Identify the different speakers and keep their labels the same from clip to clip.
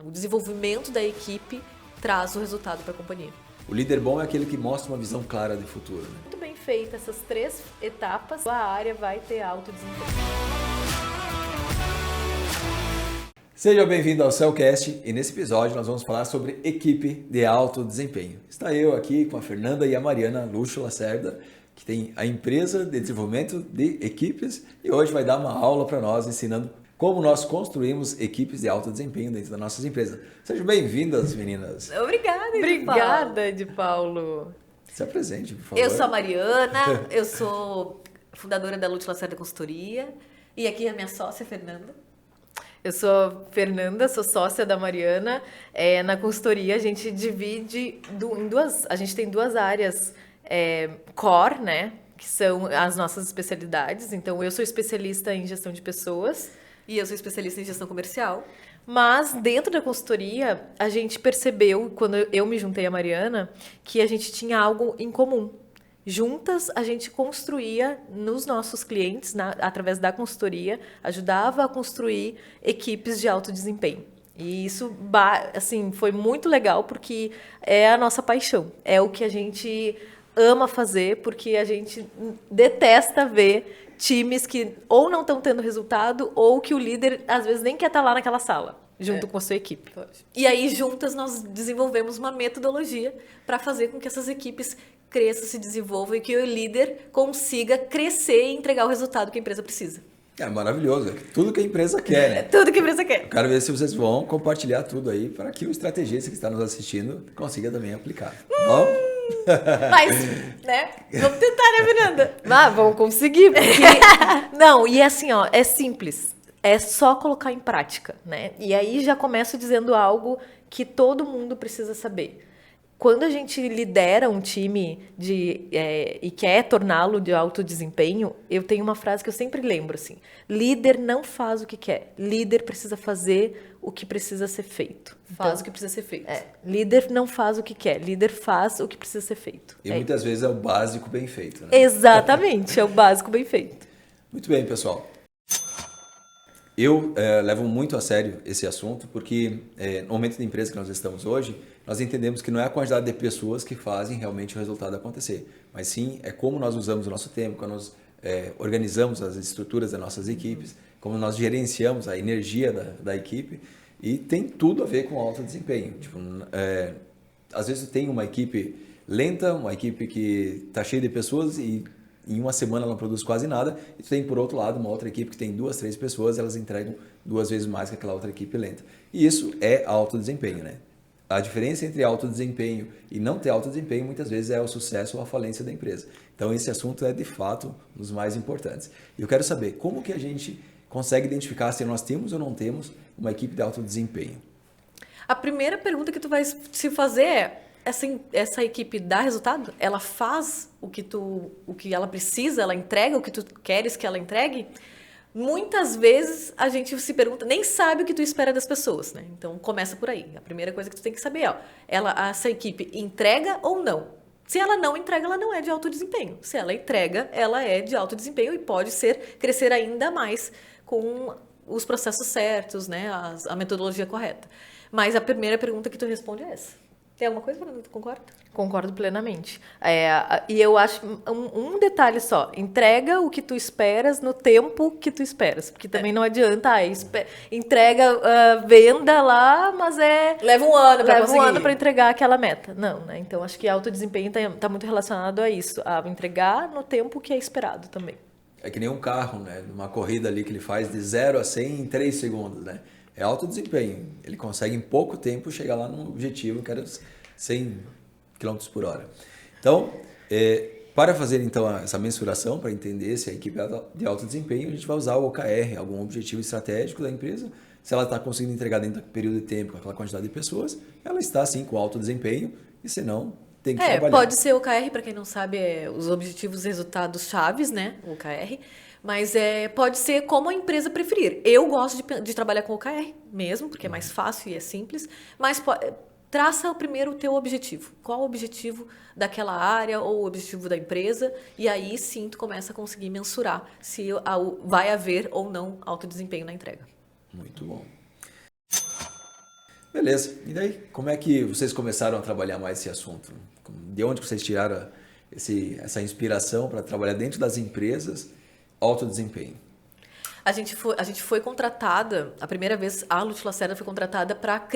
Speaker 1: O desenvolvimento da equipe traz o resultado para a companhia.
Speaker 2: O líder bom é aquele que mostra uma visão clara de futuro, né?
Speaker 1: Muito bem feita essas 3 etapas, a área vai ter alto desempenho.
Speaker 2: Seja bem-vindo ao Cellcast e nesse episódio nós vamos falar sobre equipe de alto desempenho. Está eu aqui com a Fernanda e a Mariana Luxo Lacerda, que tem a empresa de desenvolvimento de equipes e hoje vai dar uma aula para nós ensinando como nós construímos equipes de alto desempenho dentro das nossas empresas. Sejam bem-vindas, meninas.
Speaker 1: Obrigada, de Paulo.
Speaker 2: Se apresente, por favor.
Speaker 1: Eu sou a Mariana, eu sou fundadora da Luxo Lacerda Consultoria e aqui é a minha sócia, Fernanda.
Speaker 3: Eu sou a Fernanda, sou sócia da Mariana. Na consultoria a gente divide em duas, a gente tem 2 áreas core, né, que são as nossas especialidades. Então eu sou especialista em gestão de pessoas
Speaker 1: e eu sou especialista em gestão comercial.
Speaker 3: Mas dentro da consultoria a gente percebeu, quando eu me juntei à Mariana, que a gente tinha algo em comum. Juntas, a gente construía nos nossos clientes, através da consultoria, ajudava a construir equipes de alto desempenho. E isso, assim, foi muito legal porque é a nossa paixão. É o que a gente ama fazer, porque a gente detesta ver times que ou não estão tendo resultado ou que o líder, às vezes, nem quer estar lá naquela sala, junto com a sua equipe.
Speaker 1: E aí, juntas, nós desenvolvemos uma metodologia para fazer com que essas equipes cresçam, se desenvolvam e que o líder consiga crescer e entregar o resultado que a empresa precisa.
Speaker 2: É maravilhoso, é tudo que a empresa quer, né?
Speaker 1: Tudo que a empresa quer.
Speaker 2: Eu quero ver se vocês vão compartilhar tudo aí para que o estrategista que está nos assistindo consiga também aplicar. Bom?
Speaker 1: Mas, né? Vamos tentar, né, Fernanda?
Speaker 3: Vamos conseguir. Porque... Não, e assim, ó, é simples. É só colocar em prática, né? E aí já começo dizendo algo que todo mundo precisa saber. Quando a gente lidera um time e quer torná-lo de alto desempenho, eu tenho uma frase que eu sempre lembro, assim: líder não faz o que quer, líder precisa fazer o que precisa ser feito.
Speaker 1: Faz o que precisa ser feito.
Speaker 3: Líder não faz o que quer, líder faz o que precisa ser feito.
Speaker 2: E muitas vezes é o básico bem feito, né?
Speaker 3: Exatamente, é o básico bem feito.
Speaker 2: Muito bem, pessoal. Eu levo muito a sério esse assunto porque no momento de empresa que nós estamos hoje, nós entendemos que não é a quantidade de pessoas que fazem realmente o resultado acontecer, mas sim é como nós usamos o nosso tempo, como nós organizamos as estruturas das nossas equipes, como nós gerenciamos a energia da equipe e tem tudo a ver com alto desempenho. Tipo, às vezes tem uma equipe lenta, uma equipe que está cheia de pessoas e em uma semana ela não produz quase nada, e tu tem, por outro lado, uma outra equipe que tem 2, 3 pessoas, elas entregam 2 vezes mais que aquela outra equipe lenta. E isso é alto desempenho, né? A diferença entre alto desempenho e não ter alto desempenho, muitas vezes, é o sucesso ou a falência da empresa. Então, esse assunto é, de fato, um dos mais importantes. E eu quero saber como que a gente consegue identificar se nós temos ou não temos uma equipe de alto desempenho.
Speaker 1: A primeira pergunta que tu vai se fazer é: essa equipe dá resultado? Ela faz o que ela precisa? Ela entrega o que tu queres que ela entregue? Muitas vezes a gente se pergunta, nem sabe o que tu espera das pessoas, né? Então começa por aí. A primeira coisa que tu tem que saber é, essa equipe entrega ou não? Se ela não entrega, ela não é de alto desempenho. Se ela entrega, ela é de alto desempenho e pode crescer ainda mais com os processos certos, né? A metodologia correta. Mas a primeira pergunta que tu responde é essa. Tem alguma coisa, Fernanda? Tu concorda?
Speaker 3: Concordo plenamente. E eu acho um detalhe só: entrega o que tu esperas no tempo que tu esperas. Porque também não adianta, entrega, venda lá, mas
Speaker 1: leva um ano para conseguir.
Speaker 3: Leva um ano para entregar aquela meta. Não, né? Então acho que alto desempenho tá muito relacionado a isso, a entregar no tempo que é esperado também.
Speaker 2: É que nem um carro, né? Uma corrida ali que ele faz de 0 a 100 em 3 segundos, né? É alto desempenho. Ele consegue em pouco tempo chegar lá no objetivo, que era 100 km por hora. Então, para fazer então essa mensuração, para entender se a equipe é de alto desempenho, a gente vai usar o OKR, algum objetivo estratégico da empresa. Se ela está conseguindo entregar dentro do período de tempo com aquela quantidade de pessoas, ela está sim com alto desempenho, e se não, tem que trabalhar.
Speaker 1: Pode ser o OKR, para quem não sabe, os objetivos e resultados chaves, né? O OKR. Mas pode ser como a empresa preferir. Eu gosto de trabalhar com OKR mesmo, porque é mais fácil e é simples. Mas traça primeiro o teu objetivo. Qual o objetivo daquela área ou o objetivo da empresa? E aí sim tu começa a conseguir mensurar se vai haver ou não alto desempenho na entrega.
Speaker 2: Muito bom. Beleza. E daí, como é que vocês começaram a trabalhar mais esse assunto? De onde vocês tiraram essa inspiração para trabalhar dentro das empresas alto desempenho?
Speaker 1: A gente foi contratada, a primeira vez a Lúcio Lacerda foi contratada para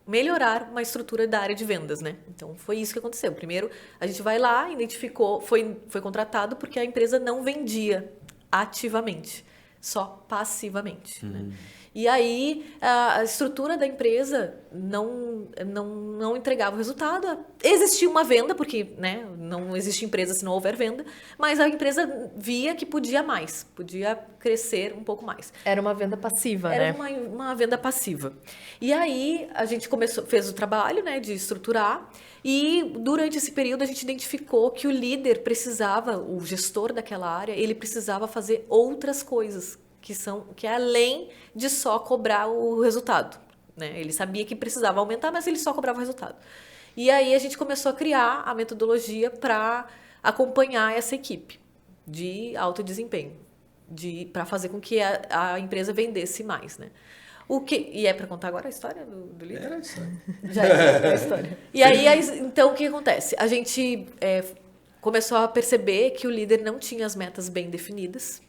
Speaker 1: melhorar uma estrutura da área de vendas, né? Então foi isso que aconteceu. Primeiro, a gente vai lá, identificou, foi contratado porque a empresa não vendia ativamente, só passivamente, né? E aí a estrutura da empresa não entregava o resultado. Existia uma venda, porque, né, não existe empresa se não houver venda, mas a empresa via que podia mais, podia crescer um pouco mais.
Speaker 3: Era uma venda passiva, né?
Speaker 1: Era uma venda passiva. E aí a gente fez o trabalho, né, de estruturar, e durante esse período a gente identificou que o líder precisava, o gestor daquela área, ele precisava fazer outras coisas que é além de só cobrar o resultado, né? Ele sabia que precisava aumentar, mas ele só cobrava o resultado. E aí a gente começou a criar a metodologia para acompanhar essa equipe de alto desempenho, para fazer com que a empresa vendesse mais, né? E é para contar agora a história do líder?
Speaker 2: Era isso.
Speaker 1: Já é a história. E aí, então, o que acontece? A gente começou a perceber que o líder não tinha as metas bem definidas,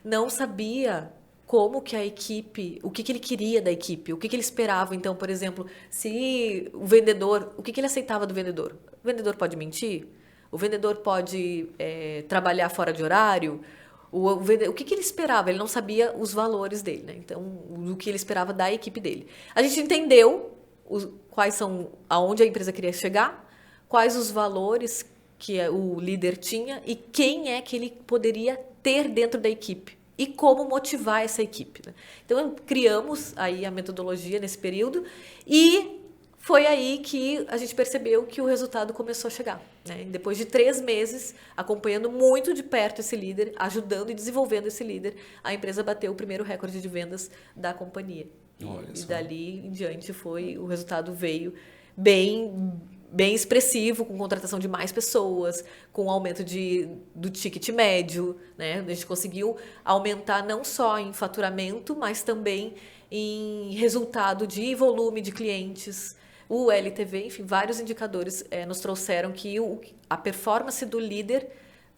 Speaker 1: não sabia como que a equipe, o que ele queria da equipe, o que ele esperava. Então, por exemplo, se o vendedor, o que ele aceitava do vendedor? O vendedor pode mentir? O vendedor pode trabalhar fora de horário? O que ele esperava? Ele não sabia os valores dele, né? Então, o que ele esperava da equipe dele. A gente entendeu aonde a empresa queria chegar, quais os valores que o líder tinha e quem é que ele poderia ter dentro da equipe e como motivar essa equipe, né? Então, criamos aí a metodologia nesse período e foi aí que a gente percebeu que o resultado começou a chegar, né? Depois de 3 meses, acompanhando muito de perto esse líder, ajudando e desenvolvendo esse líder, a empresa bateu o primeiro recorde de vendas da companhia. E dali em diante o resultado veio bem expressivo, com contratação de mais pessoas, com aumento do ticket médio, né? A gente conseguiu aumentar não só em faturamento, mas também em resultado de volume de clientes. O LTV, enfim, vários indicadores nos trouxeram que a performance do líder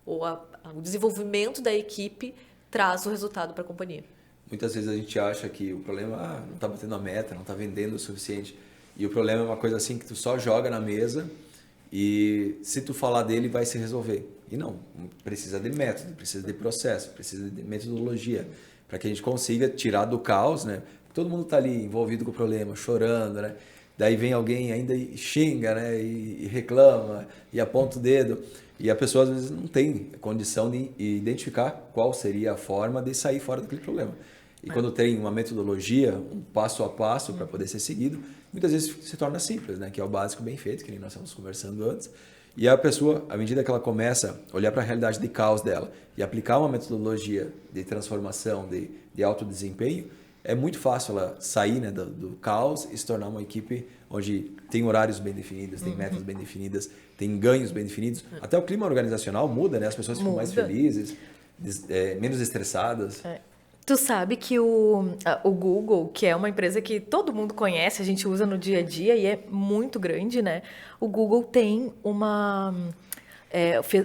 Speaker 1: ou o desenvolvimento da equipe traz o resultado para a companhia.
Speaker 2: Muitas vezes a gente acha que o problema não está batendo a meta, não está vendendo o suficiente. E o problema é uma coisa assim que tu só joga na mesa e se tu falar dele vai se resolver. E não, precisa de método, precisa de processo, precisa de metodologia para que a gente consiga tirar do caos, né? Todo mundo está ali envolvido com o problema, chorando, né? Daí vem alguém ainda e xinga, né? E reclama e aponta o dedo. E a pessoa às vezes não tem condição de identificar qual seria a forma de sair fora daquele problema. E quando tem uma metodologia, um passo a passo para poder ser seguido, muitas vezes se torna simples, né? Que é o básico bem feito, que nem nós estávamos conversando antes. E a pessoa, à medida que ela começa a olhar para a realidade de caos dela e aplicar uma metodologia de transformação, de alto desempenho, é muito fácil ela sair, né, do caos e se tornar uma equipe onde tem horários bem definidos, tem metas bem definidas, tem ganhos bem definidos. Até o clima organizacional muda, né? As pessoas ficam mais felizes, menos estressadas.
Speaker 3: Tu sabe que o Google, que é uma empresa que todo mundo conhece, a gente usa no dia a dia e é muito grande, né? O Google tem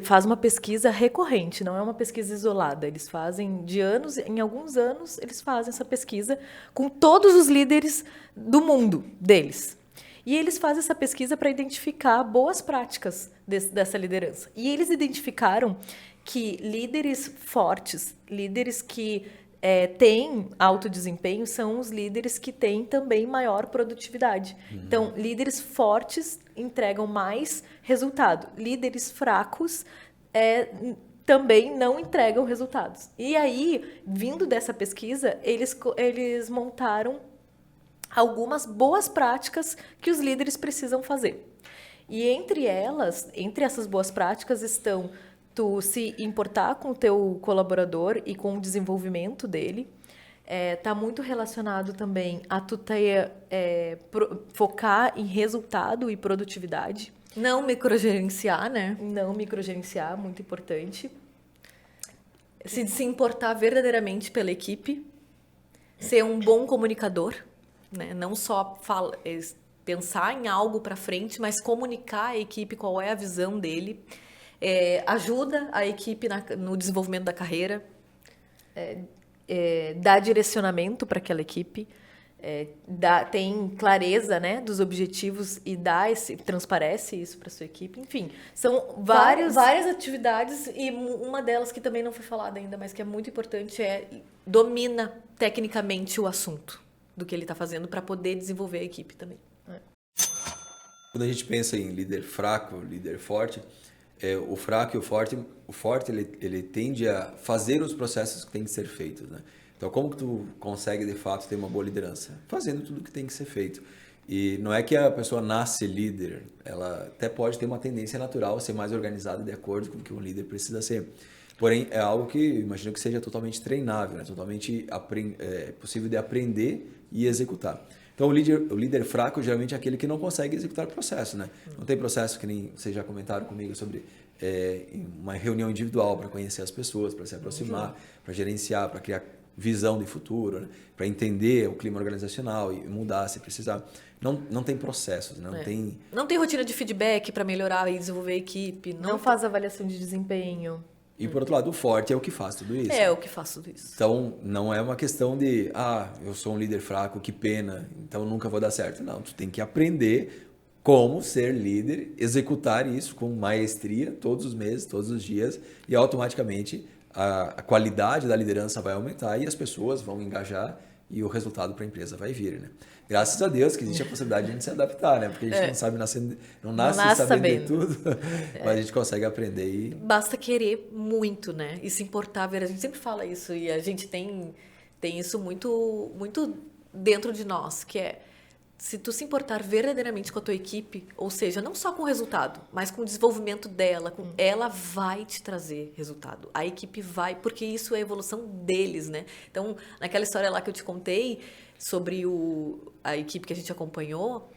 Speaker 3: faz uma pesquisa recorrente, não é uma pesquisa isolada. Eles fazem de anos, em alguns anos, eles fazem essa pesquisa com todos os líderes do mundo deles. E eles fazem essa pesquisa para identificar boas práticas dessa liderança. E eles identificaram que líderes fortes, líderes que têm alto desempenho, são os líderes que têm também maior produtividade. Então, líderes fortes entregam mais resultado. Líderes fracos também não entregam resultados. E aí, vindo dessa pesquisa, eles montaram algumas boas práticas que os líderes precisam fazer. E entre essas boas práticas estão tu se importar com o teu colaborador e com o desenvolvimento dele. Tá muito relacionado também a tu focar em resultado e produtividade.
Speaker 1: Não microgerenciar, né?
Speaker 3: Não microgerenciar, muito importante.
Speaker 1: Se importar verdadeiramente pela equipe. Ser um bom comunicador. né? Não só pensar em algo para frente, mas comunicar à equipe qual é a visão dele, ajuda a equipe no desenvolvimento da carreira, dá direcionamento para aquela equipe, tem clareza, né, dos objetivos e transparece isso para sua equipe. Enfim, são várias atividades, e uma delas que também não foi falada ainda, mas que é muito importante, domina tecnicamente o assunto do que ele está fazendo para poder desenvolver a equipe também.
Speaker 2: Quando a gente pensa em líder fraco, líder forte, o fraco e o forte ele tende a fazer os processos que têm que ser feitos, né? Então, como que tu consegue, de fato, ter uma boa liderança? Fazendo tudo o que tem que ser feito. E não é que a pessoa nasce líder, ela até pode ter uma tendência natural a ser mais organizada de acordo com o que um líder precisa ser. Porém, é algo que imagino que seja totalmente treinável, né? Totalmente possível de aprender e executar. Então, o líder fraco geralmente é aquele que não consegue executar o processo, né? Não tem processo, que nem vocês já comentaram comigo sobre uma reunião individual para conhecer as pessoas, para se aproximar, para gerenciar, para criar visão de futuro, né? Para entender o clima organizacional e mudar se precisar. Não tem processos, né?
Speaker 1: Não tem rotina de feedback para melhorar e desenvolver a equipe.
Speaker 3: Não faz avaliação de desempenho.
Speaker 2: E, por outro lado, o forte é o que faz tudo isso.
Speaker 1: É o que faz tudo isso.
Speaker 2: Então, não é uma questão de, eu sou um líder fraco, que pena, então nunca vou dar certo. Não, tu tem que aprender como ser líder, executar isso com maestria todos os meses, todos os dias, e automaticamente a qualidade da liderança vai aumentar e as pessoas vão engajar e o resultado para a empresa vai vir, né? Graças a Deus que existe a possibilidade de a gente se adaptar, né? Porque a gente não nasce sabendo de tudo, mas a gente consegue aprender e...
Speaker 1: Basta querer muito, né? E se importar, a gente sempre fala isso, e a gente tem isso muito, muito dentro de nós, que é, se tu se importar verdadeiramente com a tua equipe, ou seja, não só com o resultado, mas com o desenvolvimento dela, ela vai te trazer resultado. A equipe vai, porque isso é a evolução deles, né? Então, naquela história lá que eu te contei sobre a equipe que a gente acompanhou,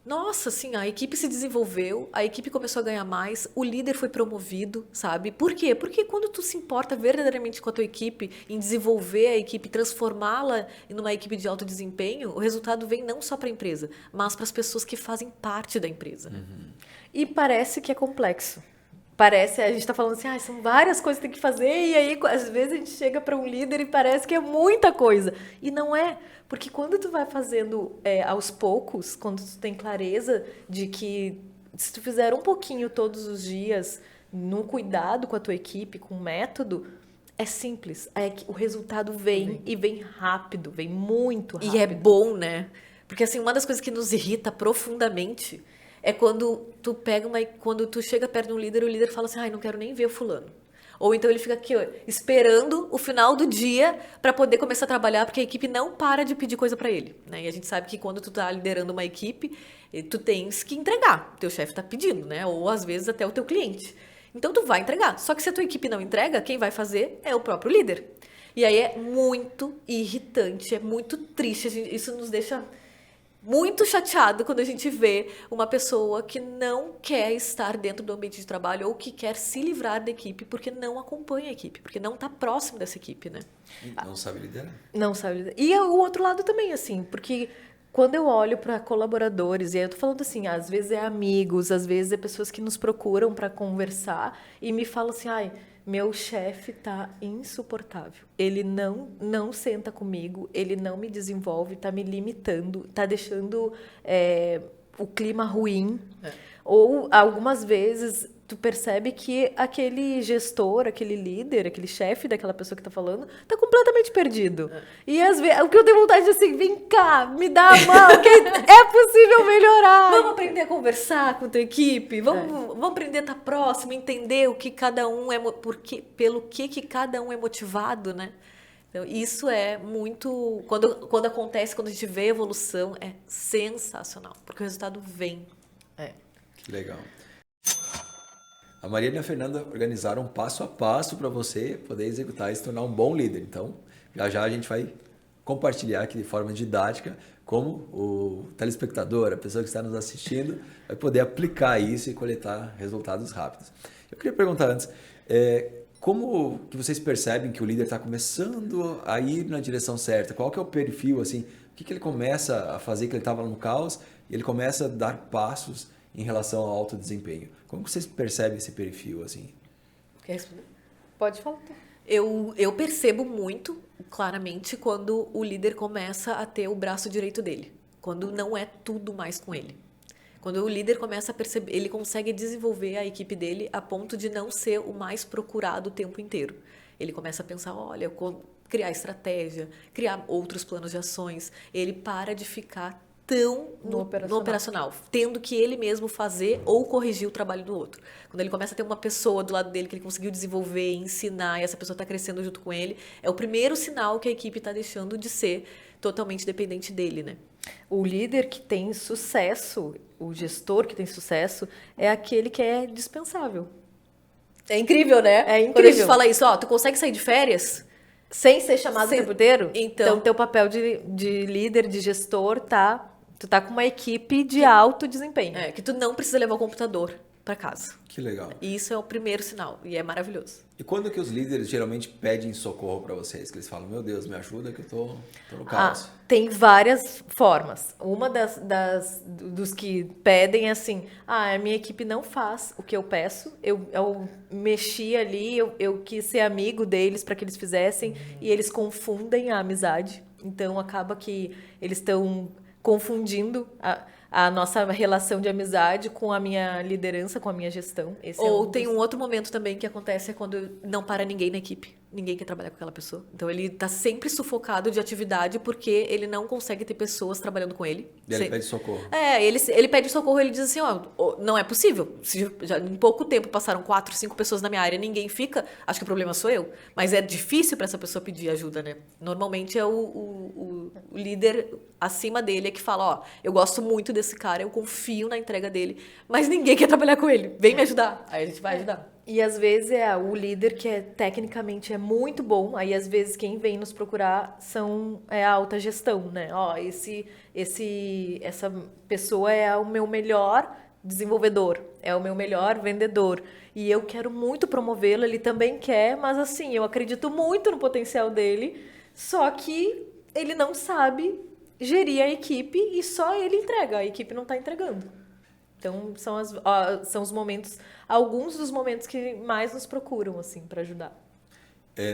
Speaker 1: nossa, assim, a equipe se desenvolveu, a equipe começou a ganhar mais, o líder foi promovido, sabe? Por quê? Porque quando tu se importa verdadeiramente com a tua equipe, em desenvolver a equipe, transformá-la em uma equipe de alto desempenho, o resultado vem não só para a empresa, mas para as pessoas que fazem parte da empresa.
Speaker 3: Uhum. E parece que é complexo. A gente está falando assim, são várias coisas que tem que fazer, e aí às vezes a gente chega para um líder e parece que é muita coisa. E não é, porque quando tu vai fazendo aos poucos, quando tu tem clareza de que se tu fizer um pouquinho todos os dias, num cuidado com a tua equipe, com um método, é simples. O resultado vem e vem rápido, vem muito rápido.
Speaker 1: E é bom, né? Porque assim, uma das coisas que nos irrita profundamente é quando quando tu chega perto de um líder, o líder fala assim, não quero nem ver o fulano. Ou então ele fica aqui, esperando o final do dia para poder começar a trabalhar, porque a equipe não para de pedir coisa para ele, né? E a gente sabe que quando tu tá liderando uma equipe, tu tens que entregar. O teu chefe tá pedindo, né? Ou às vezes até o teu cliente. Então tu vai entregar. Só que se a tua equipe não entrega, quem vai fazer é o próprio líder. E aí é muito irritante, é muito triste. Isso nos deixa muito chateado quando a gente vê uma pessoa que não quer estar dentro do ambiente de trabalho ou que quer se livrar da equipe porque não acompanha a equipe, porque não está próximo dessa equipe, né?
Speaker 2: Não sabe liderar.
Speaker 3: Não sabe liderar. E o outro lado também, assim, porque quando eu olho para colaboradores, e aí eu tô falando assim, às vezes é amigos, às vezes é pessoas que nos procuram para conversar e me falam assim, meu chefe tá insuportável. Ele não senta comigo, ele não me desenvolve, tá me limitando, tá deixando o clima ruim. Ou, algumas vezes, tu percebe que aquele gestor, aquele líder, aquele chefe daquela pessoa que tá falando, tá completamente perdido. E às vezes, o que eu tenho vontade de assim, vem cá, me dá a mão, que é possível melhorar.
Speaker 1: Vamos aprender a conversar com a tua equipe, vamos aprender a estar próximo, entender o que cada um pelo que cada um é motivado, né? Então, isso é muito... Quando acontece, quando a gente vê a evolução, é sensacional, porque o resultado vem.
Speaker 2: Que legal. A Mariana e a Fernanda organizaram um passo a passo para você poder executar e se tornar um bom líder. Então, já a gente vai compartilhar aqui de forma didática como o telespectador, a pessoa que está nos assistindo, vai poder aplicar isso e coletar resultados rápidos. Eu queria perguntar antes, como que vocês percebem que o líder está começando a ir na direção certa? Qual que é o perfil assim, que ele começa a fazer, que ele estava no caos, e ele começa a dar passos em relação ao alto desempenho? Como que vocês percebem esse perfil, assim?
Speaker 1: Quer responder?
Speaker 3: Pode falar.
Speaker 1: Eu percebo muito claramente quando o líder começa a ter o braço direito dele. Quando não é tudo mais com ele. Quando o líder começa a perceber, ele consegue desenvolver a equipe dele a ponto de não ser o mais procurado o tempo inteiro. Ele começa a pensar, olha, criar estratégia, criar outros planos de ações. Ele para de ficar tão no operacional, tendo que ele mesmo fazer ou corrigir o trabalho do outro. Quando ele começa a ter uma pessoa do lado dele que ele conseguiu desenvolver, ensinar, e essa pessoa está crescendo junto com ele, é o primeiro sinal que a equipe está deixando de ser totalmente dependente dele, né?
Speaker 3: O líder que tem sucesso, o gestor que tem sucesso, é aquele que é dispensável.
Speaker 1: É incrível, né?
Speaker 3: É incrível.
Speaker 1: Quando a gente fala isso, ó, tu consegue sair de férias?
Speaker 3: Sem ser chamado o tempo inteiro?
Speaker 1: Então,
Speaker 3: teu papel de líder, de gestor, tu tá com uma equipe de alto desempenho.
Speaker 1: que tu não precisa levar o computador para casa.
Speaker 2: Que legal.
Speaker 1: E isso é o primeiro sinal, e é maravilhoso.
Speaker 2: E quando que os líderes geralmente pedem socorro para vocês? Que eles falam, meu Deus, me ajuda que eu tô no caos.
Speaker 3: Tem várias formas. Uma dos que pedem é assim, a minha equipe não faz o que eu peço, eu mexi ali, eu quis ser amigo deles para que eles fizessem, e eles confundem a amizade. Então, acaba que eles estão confundindo a nossa relação de amizade com a minha liderança, com a minha gestão.
Speaker 1: Ou tem um outro momento também que acontece, é quando não para ninguém na equipe. Ninguém quer trabalhar com aquela pessoa. Então, ele tá sempre sufocado de atividade porque ele não consegue ter pessoas trabalhando com ele.
Speaker 2: E ele pede socorro.
Speaker 1: Ele pede socorro, ele diz assim, não é possível. Se já em pouco tempo passaram 4, 5 pessoas na minha área, ninguém fica, acho que o problema sou eu. Mas é difícil para essa pessoa pedir ajuda, né? Normalmente é o líder acima dele é que fala, eu gosto muito desse cara, eu confio na entrega dele, mas ninguém quer trabalhar com ele. Vem me ajudar. Aí a gente vai ajudar.
Speaker 3: E às vezes é o líder que tecnicamente é muito bom, aí às vezes quem vem nos procurar é a alta gestão, né? Essa pessoa é o meu melhor desenvolvedor, é o meu melhor vendedor. E eu quero muito promovê-lo, ele também quer, mas assim, eu acredito muito no potencial dele, só que ele não sabe gerir a equipe e só ele entrega, a equipe não está entregando. Então, são os momentos, alguns dos momentos que mais nos procuram, assim, para ajudar.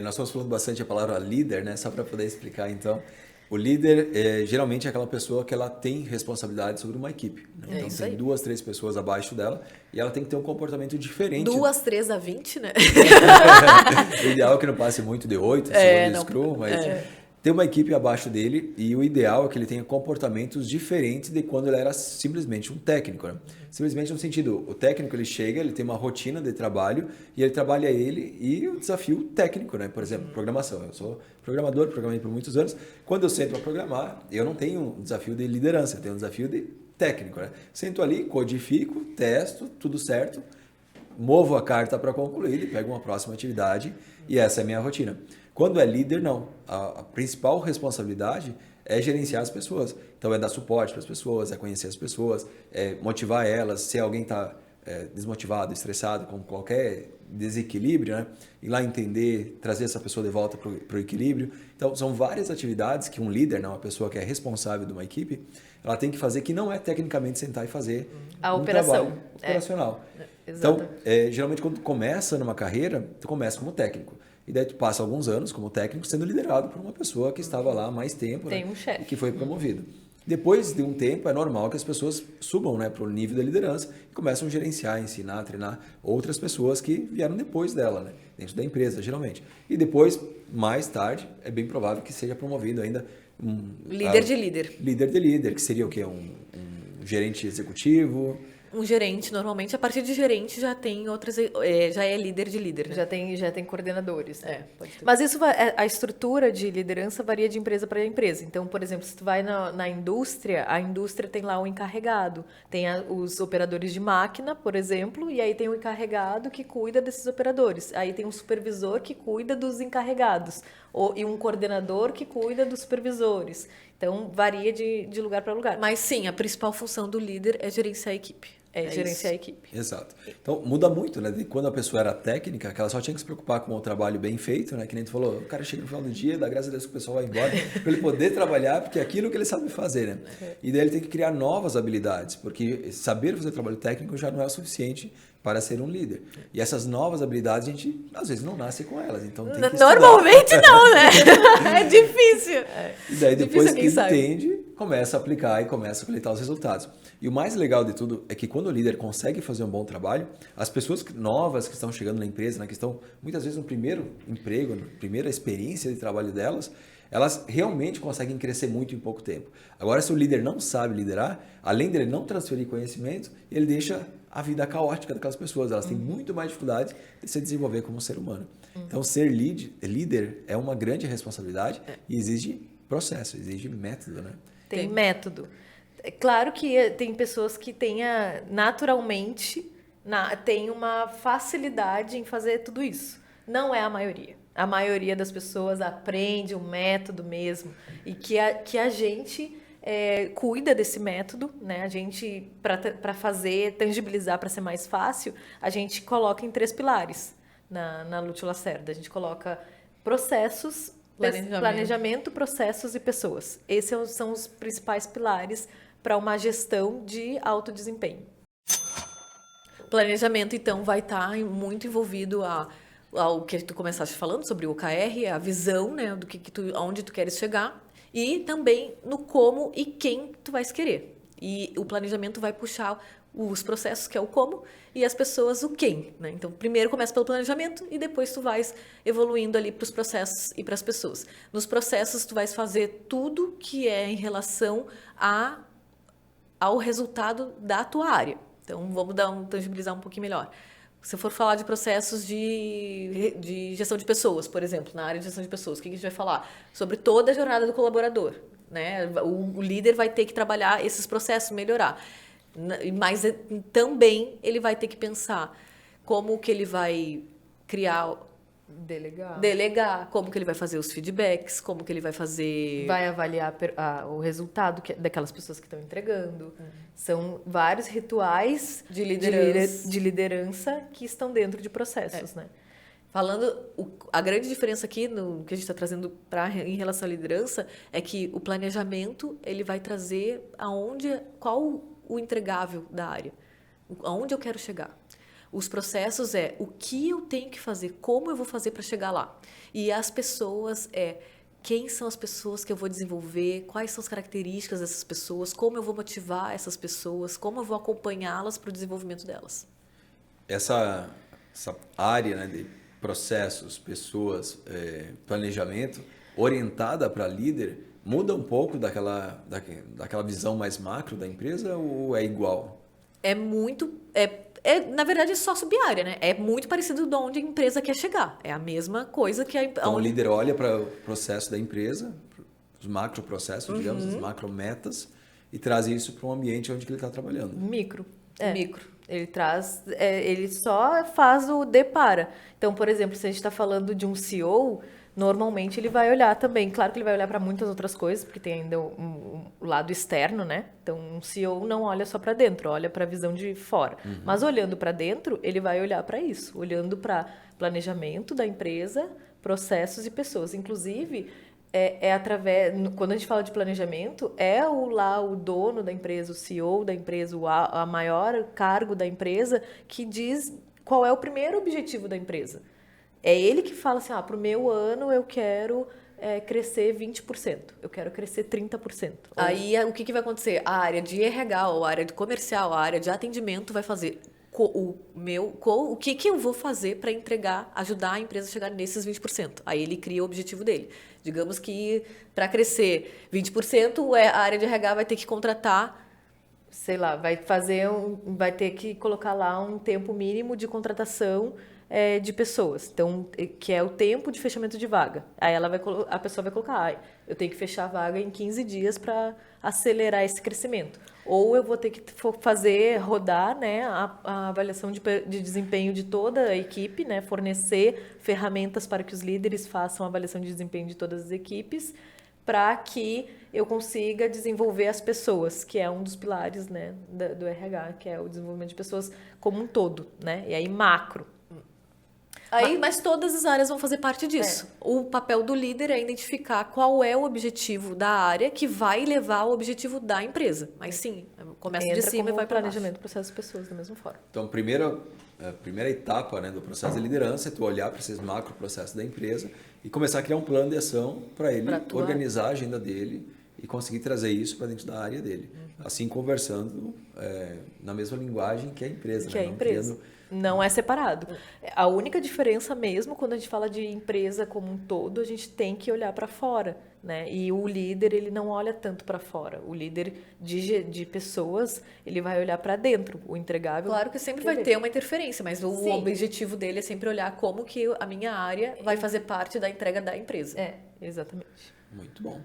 Speaker 2: Nós estamos falando bastante a palavra líder, né? Só para poder explicar, então. O líder, geralmente, é aquela pessoa que ela tem responsabilidade sobre uma equipe. Né? Então, tem 2, 3 pessoas abaixo dela e ela tem que ter um comportamento diferente.
Speaker 1: 2, 3 a 20, né?
Speaker 2: O ideal é que não passe muito de 8, segundo o Scrum, mas... Tem uma equipe abaixo dele e o ideal é que ele tenha comportamentos diferentes de quando ele era simplesmente um técnico. Né? Simplesmente no sentido, o técnico ele chega, ele tem uma rotina de trabalho e ele trabalha ele e o desafio técnico, né? Por exemplo, programação. Eu sou programador, programei por muitos anos. Quando eu sento para programar, eu não tenho um desafio de liderança, eu tenho um desafio de técnico. Né? Sento ali, codifico, testo, tudo certo, movo a carta para concluir e pego uma próxima atividade e essa é a minha rotina. Quando é líder, não. A principal responsabilidade é gerenciar as pessoas. Então, é dar suporte para as pessoas, é conhecer as pessoas, é motivar elas. Se alguém está desmotivado, estressado, com qualquer desequilíbrio, né? Ir lá entender, trazer essa pessoa de volta para o equilíbrio. Então, são várias atividades que um líder, né, uma pessoa que é responsável de uma equipe, ela tem que fazer que não é tecnicamente sentar e fazer trabalho operacional. Então, geralmente, quando tu começa numa carreira, tu começa como técnico. E daí tu passa alguns anos como técnico sendo liderado por uma pessoa que estava lá há mais tempo,
Speaker 3: tem
Speaker 1: um chefe.
Speaker 2: E que foi promovido. Depois de um tempo, é normal que as pessoas subam, né, para o nível da liderança e começam a gerenciar, ensinar, treinar outras pessoas que vieram depois dela, né, dentro da empresa, geralmente. E depois, mais tarde, é bem provável que seja promovido ainda
Speaker 1: líder de líder.
Speaker 2: Líder de líder, que seria o quê? Um gerente executivo...
Speaker 1: Um gerente, normalmente, a partir de gerente já tem outras, já é líder de líder. Né?
Speaker 3: Já tem coordenadores.
Speaker 1: Pode ter.
Speaker 3: Mas isso a estrutura de liderança varia de empresa para empresa. Então, por exemplo, se tu vai na indústria, a indústria tem lá o encarregado. Tem os operadores de máquina, por exemplo, e aí tem o encarregado que cuida desses operadores. Aí tem um supervisor que cuida dos encarregados. E um coordenador que cuida dos supervisores. Então, varia de lugar para lugar.
Speaker 1: Mas sim, a principal função do líder é gerenciar a equipe.
Speaker 3: gerenciar a equipe.
Speaker 2: Exato. Então, muda muito, né? De quando a pessoa era técnica, que ela só tinha que se preocupar com o trabalho bem feito, né? Que nem tu falou, o cara chega no final do dia, dá graças a Deus que o pessoal vai embora, para ele poder trabalhar, porque é aquilo que ele sabe fazer, né? E daí ele tem que criar novas habilidades, porque saber fazer trabalho técnico já não é o suficiente para ser um líder. E essas novas habilidades, a gente, às vezes, não nasce com elas, então tem que
Speaker 3: Normalmente não, né? É difícil.
Speaker 2: E daí, depois que
Speaker 3: sabe.
Speaker 2: entende, começa a aplicar e começa a coletar os resultados. E o mais legal de tudo é que quando o líder consegue fazer um bom trabalho, as pessoas novas que estão chegando na empresa, né, que estão muitas vezes no primeiro emprego, na primeira experiência de trabalho delas, elas realmente conseguem crescer muito em pouco tempo. Agora, se o líder não sabe liderar, além dele não transferir conhecimento, ele deixa a vida caótica daquelas pessoas. Elas têm muito mais dificuldade de se desenvolver como ser humano. Então, ser líder é uma grande responsabilidade e exige processo, exige método, né?
Speaker 3: Tem método. É claro que tem pessoas que naturalmente tem uma facilidade em fazer tudo isso. Não é a maioria. A maioria das pessoas aprende o método mesmo e que a gente cuida desse método, né? A gente, para fazer, tangibilizar, para ser mais fácil, a gente coloca em 3 pilares na Lúcio Lacerda. A gente coloca processos, planejamento, processos e pessoas. Esses são os principais pilares para uma gestão de alto desempenho.
Speaker 1: Planejamento, então, vai estar muito envolvido ao que tu começaste falando sobre o OKR, a visão, né, do que aonde tu queres chegar, e também no como e quem tu vais querer. E o planejamento vai puxar os processos, que é o como, e as pessoas, o quem, né? Então, primeiro começa pelo planejamento e depois tu vais evoluindo ali para os processos e para as pessoas. Nos processos, tu vais fazer tudo que é em relação ao resultado da tua área. Então, vamos tangibilizar um pouquinho melhor. Se eu for falar de processos de gestão de pessoas, por exemplo, na área de gestão de pessoas, o que a gente vai falar? Sobre toda a jornada do colaborador, né? O líder vai ter que trabalhar esses processos, melhorar. Mas também ele vai ter que pensar como que ele vai criar... Delegar, como que ele vai fazer os feedbacks, como que ele vai fazer...
Speaker 3: Vai avaliar o resultado daquelas pessoas que estão entregando. São vários rituais de liderança que estão dentro de processos, né?
Speaker 1: Falando, a grande diferença aqui no que a gente está trazendo em relação à liderança é que o planejamento ele vai trazer qual o entregável da área, aonde eu quero chegar. Os processos o que eu tenho que fazer, como eu vou fazer para chegar lá. E as pessoas quem são as pessoas que eu vou desenvolver, quais são as características dessas pessoas, como eu vou motivar essas pessoas, como eu vou acompanhá-las para o desenvolvimento delas.
Speaker 2: Essa área, né, de processos, pessoas, planejamento, orientada para líder, muda um pouco daquela visão mais macro da empresa ou é igual?
Speaker 1: Na verdade, é só sub-área, né? É muito parecido de onde a empresa quer chegar. É a mesma coisa que
Speaker 2: Então, o líder olha para o processo da empresa, os macroprocessos, digamos, as macrometas, e traz isso para um ambiente onde ele está trabalhando.
Speaker 3: Micro. Ele traz... ele só faz o depara. Então, por exemplo, se a gente está falando de um CEO... Normalmente ele vai olhar também, claro que ele vai olhar para muitas outras coisas, porque tem ainda o lado externo, né? Então, um CEO não olha só para dentro, olha para a visão de fora. Mas olhando para dentro, ele vai olhar para isso, olhando para planejamento da empresa, processos e pessoas. Inclusive, quando a gente fala de planejamento, o dono da empresa, o CEO da empresa, a maior cargo da empresa, que diz qual é o primeiro objetivo da empresa. É ele que fala assim, para o meu ano eu quero crescer 20%, eu quero crescer 30%.
Speaker 1: Aí o que vai acontecer? A área de RH, ou a área de comercial, a área de atendimento vai fazer o que eu vou fazer para ajudar a empresa a chegar nesses 20%. Aí ele cria o objetivo dele. Digamos que para crescer 20%, a área de RH vai ter que contratar,
Speaker 3: sei lá, vai ter que colocar lá um tempo mínimo de contratação de pessoas, então, que é o tempo de fechamento de vaga. Aí a pessoa vai colocar, eu tenho que fechar a vaga em 15 dias para acelerar esse crescimento. Ou eu vou ter que rodar, né, a avaliação de desempenho de toda a equipe, né, fornecer ferramentas para que os líderes façam a avaliação de desempenho de todas as equipes, para que eu consiga desenvolver as pessoas, que é um dos pilares, né, do RH, que é o desenvolvimento de pessoas como um todo, né? E aí macro.
Speaker 1: Aí, mas todas as áreas vão fazer parte disso. O papel do líder é identificar qual é o objetivo da área que vai levar ao objetivo da empresa. Mas sim, começa de cima e vai para
Speaker 3: planejamento do processo de pessoas da mesma forma.
Speaker 2: Então, a primeira etapa, né, do processo de liderança é tu olhar para esses macro processos da empresa e começar a criar um plano de ação para ele organizar a agenda dele e conseguir trazer isso para dentro da área dele. Assim, conversando na mesma linguagem que a empresa.
Speaker 3: Que é a empresa. Não é separado. A única diferença mesmo, quando a gente fala de empresa como um todo, a gente tem que olhar para fora, né? E o líder, ele não olha tanto para fora. O líder de pessoas, ele vai olhar para dentro. O entregável...
Speaker 1: Claro que sempre vai ter uma interferência, mas o objetivo dele é sempre olhar como que a minha área vai fazer parte da entrega da empresa.
Speaker 3: Exatamente.
Speaker 2: Muito bom.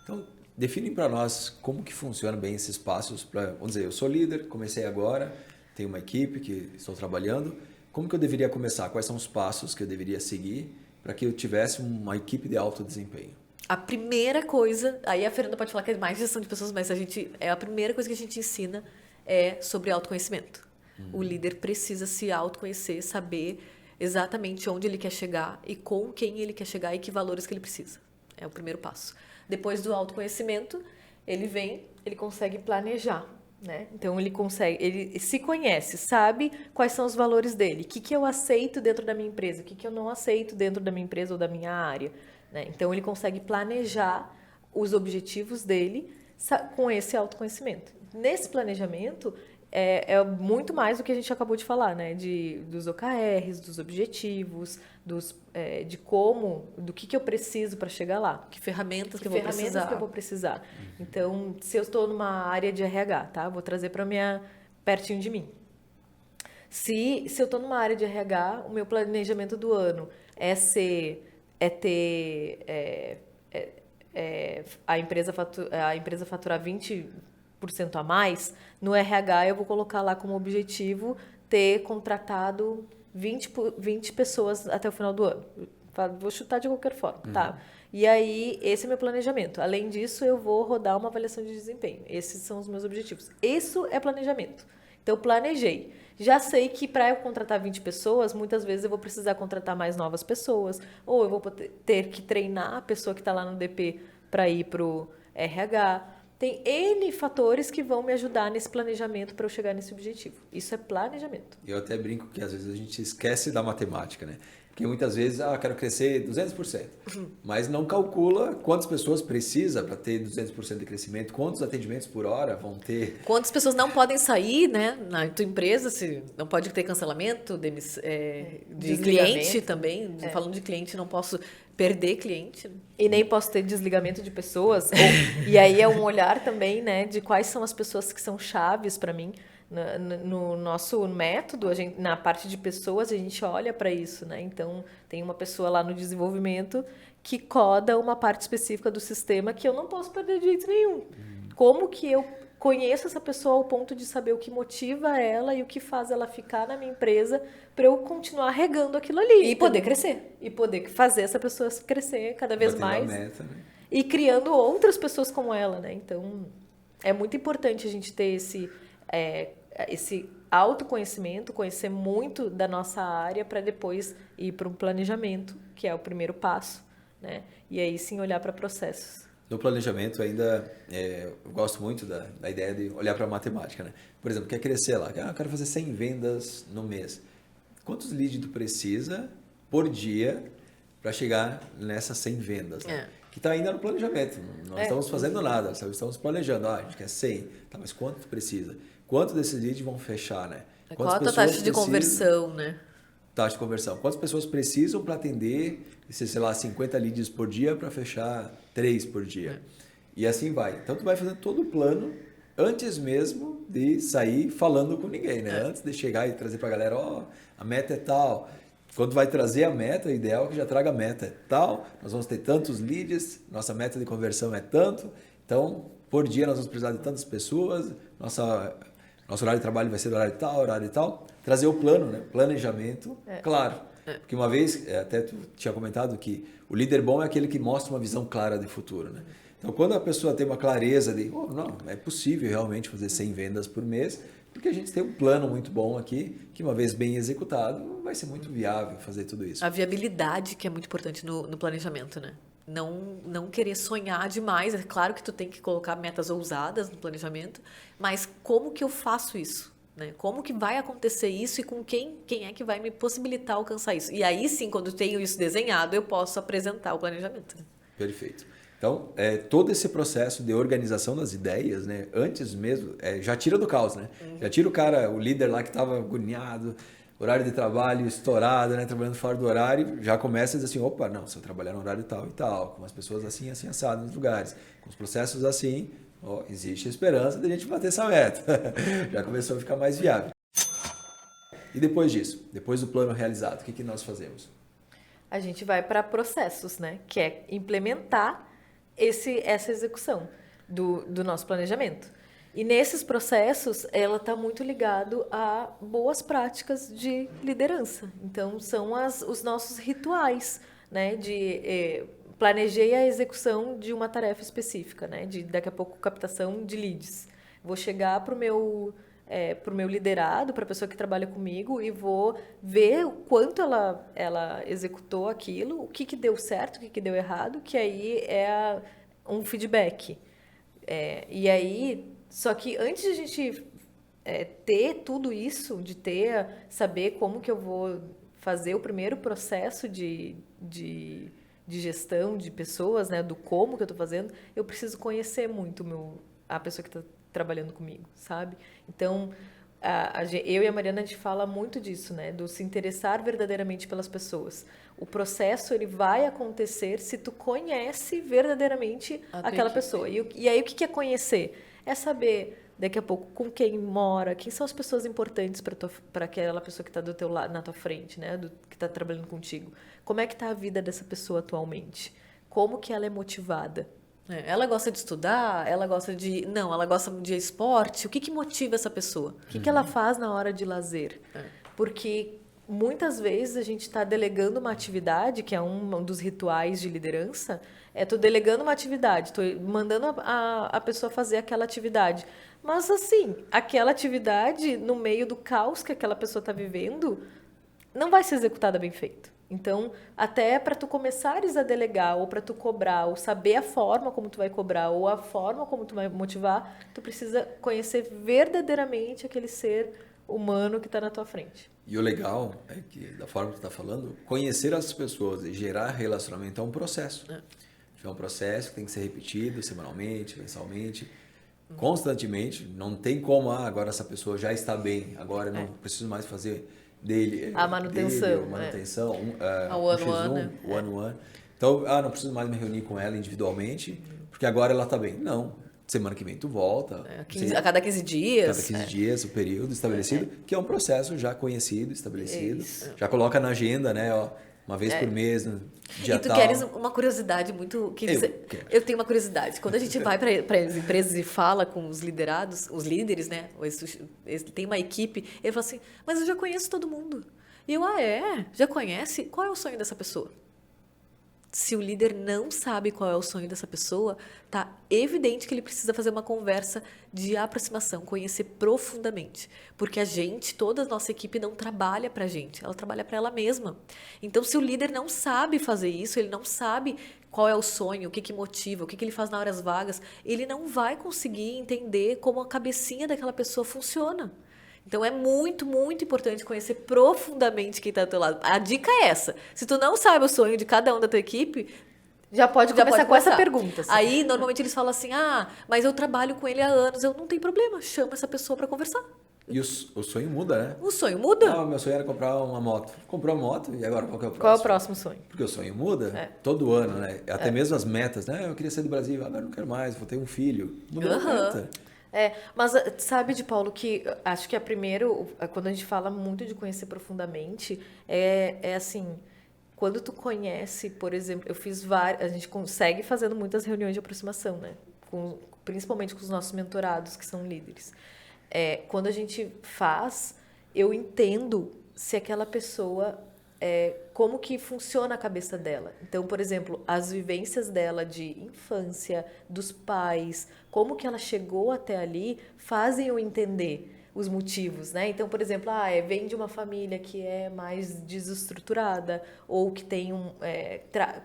Speaker 2: Então, definem para nós como que funciona bem esses passos para... Vamos dizer, eu sou líder, comecei agora... Tenho uma equipe que estou trabalhando. Como que eu deveria começar? Quais são os passos que eu deveria seguir para que eu tivesse uma equipe de alto desempenho?
Speaker 1: A primeira coisa, aí a Fernanda pode falar que é mais gestão de pessoas, mas a primeira coisa que a gente ensina é sobre autoconhecimento. O líder precisa se autoconhecer, saber exatamente onde ele quer chegar e com quem ele quer chegar e que valores que ele precisa. É o primeiro passo. Depois do autoconhecimento, ele consegue planejar. Né? Então ele se conhece, sabe quais são os valores dele, o que eu aceito dentro da minha empresa, o que eu não aceito dentro da minha empresa ou da minha área. Né? Então ele consegue planejar os objetivos dele com esse autoconhecimento. Nesse planejamento é muito mais do que a gente acabou de falar, né? Dos OKRs, dos objetivos, do que eu preciso para chegar lá. Que ferramentas que
Speaker 3: eu vou precisar. Então, se eu estou numa área de RH, tá? Vou trazer para pertinho de mim. Se eu estou numa área de RH, o meu planejamento do ano é ter a empresa faturar 20% a mais, no RH eu vou colocar lá como objetivo ter contratado 20 pessoas até o final do ano. Vou chutar de qualquer forma, tá? E aí, esse é meu planejamento. Além disso, eu vou rodar uma avaliação de desempenho. Esses são os meus objetivos. Isso é planejamento. Então, eu planejei. Já sei que para eu contratar 20 pessoas, muitas vezes eu vou precisar contratar mais novas pessoas, ou eu vou ter que treinar a pessoa que está lá no DP para ir para o RH. Tem N fatores que vão me ajudar nesse planejamento para eu chegar nesse objetivo. Isso é planejamento.
Speaker 2: Eu até brinco que às vezes a gente esquece da matemática, né? Porque muitas vezes, quero crescer 200%, mas não calcula quantas pessoas precisa para ter 200% de crescimento, quantos atendimentos por hora vão ter.
Speaker 1: Quantas pessoas não podem sair, né, na tua empresa, se não pode ter cancelamento de cliente também. Falando de cliente, não posso perder cliente.
Speaker 3: E nem posso ter desligamento de pessoas. E aí é um olhar também, né, de quais são as pessoas que são chaves para mim. No nosso método, na parte de pessoas, a gente olha para isso, né? Então, tem uma pessoa lá no desenvolvimento que coda uma parte específica do sistema que eu não posso perder de jeito nenhum. Como que eu conheço essa pessoa ao ponto de saber o que motiva ela e o que faz ela ficar na minha empresa para eu continuar regando aquilo ali.
Speaker 1: E poder crescer.
Speaker 3: E poder fazer essa pessoa crescer cada vez mais.
Speaker 2: Meta, né?
Speaker 3: E criando outras pessoas como ela, né? Então, é muito importante a gente ter esse autoconhecimento, conhecer muito da nossa área para depois ir para um planejamento, que é o primeiro passo, né? E aí sim olhar para processos.
Speaker 2: No planejamento ainda, eu gosto muito da ideia de olhar para a matemática, né? Por exemplo, quer crescer lá, eu quero fazer 100 vendas no mês. Quantos leads tu precisa por dia para chegar nessas 100 vendas? Né? Que está ainda no planejamento, não estamos fazendo nada, estamos planejando, a gente quer 100, tá, mas quanto tu precisa? Quanto desses leads vão fechar, né?
Speaker 1: Qual a tua taxa de conversão, né?
Speaker 2: Taxa de conversão. Quantas pessoas precisam para atender, sei lá, 50 leads por dia para fechar 3 por dia? E assim vai. Então, tu vai fazendo todo o plano antes mesmo de sair falando com ninguém, né? Antes de chegar e trazer para a galera, a meta é tal. Quando vai trazer a meta, o ideal é que já traga a meta é tal. Nós vamos ter tantos leads, nossa meta de conversão é tanto. Então, por dia nós vamos precisar de tantas pessoas, nosso horário de trabalho vai ser do horário de tal, horário de tal. Trazer o plano, né? Planejamento, claro. Porque uma vez, até tu tinha comentado que o líder bom é aquele que mostra uma visão clara de futuro, né? Então, quando a pessoa tem uma clareza de, não, é possível realmente fazer 100 vendas por mês, porque a gente tem um plano muito bom aqui, que uma vez bem executado, vai ser muito viável fazer tudo isso.
Speaker 1: A viabilidade que é muito importante no planejamento, né? Não querer sonhar demais. É claro que tu tem que colocar metas ousadas no planejamento, mas como que eu faço isso? Né? Como que vai acontecer isso e com quem é que vai me possibilitar alcançar isso? E aí sim, quando eu tenho isso desenhado, eu posso apresentar o planejamento. Né?
Speaker 2: Perfeito. Então, todo esse processo de organização das ideias, né, antes mesmo, já tira do caos, né? Já tira o líder lá que estava agoniado, horário de trabalho estourado, né, trabalhando fora do horário, já começa a dizer assim, opa, não, se eu trabalhar no horário tal e tal, com as pessoas assim, assim, assado nos lugares, com os processos assim, existe a esperança de a gente bater essa meta. Já começou a ficar mais viável. E depois disso, depois do plano realizado, o que nós fazemos?
Speaker 3: A gente vai para processos, né? Que é implementar essa execução do nosso planejamento. E nesses processos, ela está muito ligado a boas práticas de liderança. Então, são os nossos rituais, né? Planejei a execução de uma tarefa específica, né? Daqui a pouco, captação de leads. Vou chegar para o meu liderado, para a pessoa que trabalha comigo, e vou ver o quanto ela executou aquilo, o que deu certo, o que deu errado, que aí é um feedback. E aí, só que antes de a gente ter tudo isso, saber como que eu vou fazer o primeiro processo de gestão de pessoas, né, do como que eu estou fazendo, eu preciso conhecer muito a pessoa que está trabalhando comigo, sabe? Então, eu e a Mariana, a gente fala muito disso, né? Do se interessar verdadeiramente pelas pessoas. O processo, ele vai acontecer se tu conhece verdadeiramente aquela pessoa. E aí, o que é conhecer? É saber, daqui a pouco, com quem mora, quem são as pessoas importantes para aquela pessoa que está do teu lado, na tua frente, né? Que está trabalhando contigo. Como é que está a vida dessa pessoa atualmente? Como que ela é motivada?
Speaker 1: Ela gosta de estudar, ela gosta de... Não, ela gosta de esporte. O que motiva essa pessoa?
Speaker 3: O que ela faz na hora de lazer? Porque muitas vezes a gente está delegando uma atividade, que é um dos rituais de liderança, tô delegando uma atividade, tô mandando a pessoa fazer aquela atividade. Mas, assim, aquela atividade, no meio do caos que aquela pessoa está vivendo, não vai ser executada bem feito. Então, até para tu começares a delegar, ou para tu cobrar, ou saber a forma como tu vai cobrar, ou a forma como tu vai motivar, tu precisa conhecer verdadeiramente aquele ser humano que está na tua frente.
Speaker 2: E o legal é que, da forma que tu está falando, conhecer as pessoas e gerar relacionamento é um processo. É um processo que tem que ser repetido semanalmente, mensalmente, constantemente. Não tem como, agora essa pessoa já está bem, agora eu não preciso mais fazer
Speaker 3: a manutenção.
Speaker 2: O one-on-one. Então, não preciso mais me reunir com ela individualmente, porque agora ela está bem. Não. Semana que vem tu volta.
Speaker 1: A cada 15 dias.
Speaker 2: Cada 15 dias, o período estabelecido, que é um processo já conhecido, estabelecido. Já coloca na agenda, né? Uma vez por mês, no dia tal.
Speaker 1: E tu queres uma curiosidade muito... Eu tenho uma curiosidade. Quando a gente vai para as empresas e fala com os liderados, os líderes, né? Tem uma equipe, ele fala assim, mas eu já conheço todo mundo. E eu, já conhece? Qual é o sonho dessa pessoa? Se o líder não sabe qual é o sonho dessa pessoa, tá evidente que ele precisa fazer uma conversa de aproximação, conhecer profundamente. Porque toda a nossa equipe não trabalha pra gente, ela trabalha para ela mesma. Então, se o líder não sabe fazer isso, ele não sabe qual é o sonho, o que motiva, o que ele faz nas horas vagas, ele não vai conseguir entender como a cabecinha daquela pessoa funciona. Então, é muito, muito importante conhecer profundamente quem está do teu lado. A dica é essa. Se tu não sabe o sonho de cada um da tua equipe,
Speaker 3: já pode começar com essa pergunta.
Speaker 1: Assim. Aí, normalmente, eles falam assim, mas eu trabalho com ele há anos. Eu não tenho problema, chama essa pessoa para conversar.
Speaker 2: E o sonho muda, né?
Speaker 1: O sonho muda.
Speaker 2: Meu sonho era comprar uma moto. Comprou a moto e agora qual que é o próximo?
Speaker 3: Qual é o próximo sonho?
Speaker 2: Porque o sonho muda todo ano, né? Até mesmo as metas, né? Eu queria sair do Brasil, agora não quero mais, vou ter um filho. Mudou a meta.
Speaker 3: Mas sabe, de Paulo, que acho que quando a gente fala muito de conhecer profundamente, assim, quando tu conhece, por exemplo, a gente consegue fazendo muitas reuniões de aproximação, né? Principalmente com os nossos mentorados, que são líderes. Quando a gente faz, eu entendo se aquela pessoa como que funciona a cabeça dela. Então, por exemplo, as vivências dela de infância, dos pais, como que ela chegou até ali, fazem eu entender os motivos, né? Então, por exemplo, vem de uma família que é mais desestruturada ou que tem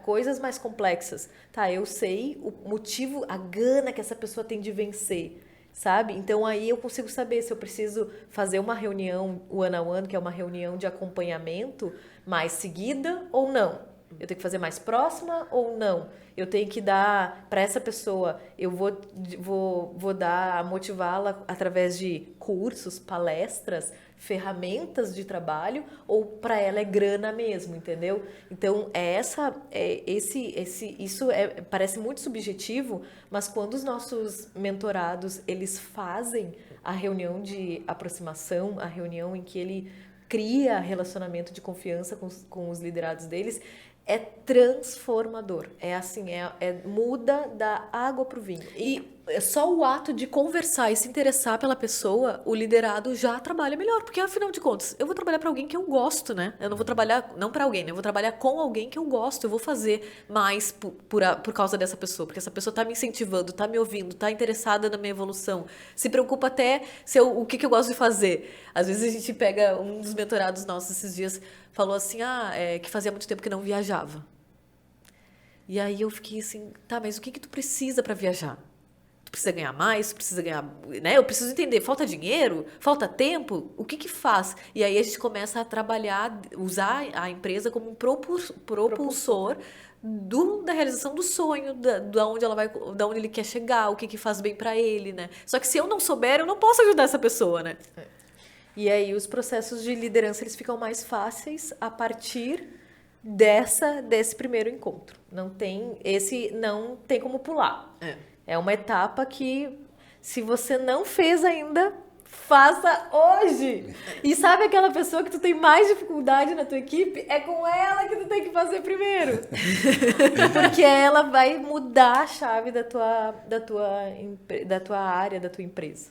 Speaker 3: coisas mais complexas. Tá, eu sei o motivo, a gana que essa pessoa tem de vencer, sabe? Então, aí eu consigo saber se eu preciso fazer uma reunião one-on-one, que é uma reunião de acompanhamento mais seguida ou não. Eu tenho que fazer mais próxima ou não? Eu tenho que dar para essa pessoa, eu vou dar, motivá-la através de cursos, palestras, ferramentas de trabalho, ou para ela é grana mesmo, entendeu? Então, parece muito subjetivo, mas quando os nossos mentorados, eles fazem a reunião de aproximação, a reunião em que ele cria relacionamento de confiança com os liderados deles, é transformador. É assim, muda da água pro vinho.
Speaker 1: E só o ato de conversar e se interessar pela pessoa, o liderado já trabalha melhor. Porque, afinal de contas, eu vou trabalhar para alguém que eu gosto, né? Eu não vou trabalhar, não para alguém, né? Eu vou trabalhar com alguém que eu gosto. Eu vou fazer mais por causa dessa pessoa. Porque essa pessoa tá me incentivando, tá me ouvindo, tá interessada na minha evolução. Se preocupa até o que eu gosto de fazer. Às vezes a gente pega um dos mentorados nossos esses dias, falou assim, que fazia muito tempo que não viajava. E aí eu fiquei assim, tá, mas o que tu precisa para viajar? Tu precisa ganhar mais, tu precisa ganhar, né? Eu preciso entender, falta dinheiro? Falta tempo? O que faz? E aí a gente começa a trabalhar, usar a empresa como um propulsor da realização do sonho, da onde ele quer chegar, o que faz bem para ele, né? Só que se eu não souber, eu não posso ajudar essa pessoa, né?
Speaker 3: E aí os processos de liderança, eles ficam mais fáceis a partir desse primeiro encontro. Não tem como pular. É uma etapa que, se você não fez ainda, faça hoje. E sabe aquela pessoa que tu tem mais dificuldade na tua equipe? É com ela que tu tem que fazer primeiro. Porque ela vai mudar a chave da tua área, da tua empresa.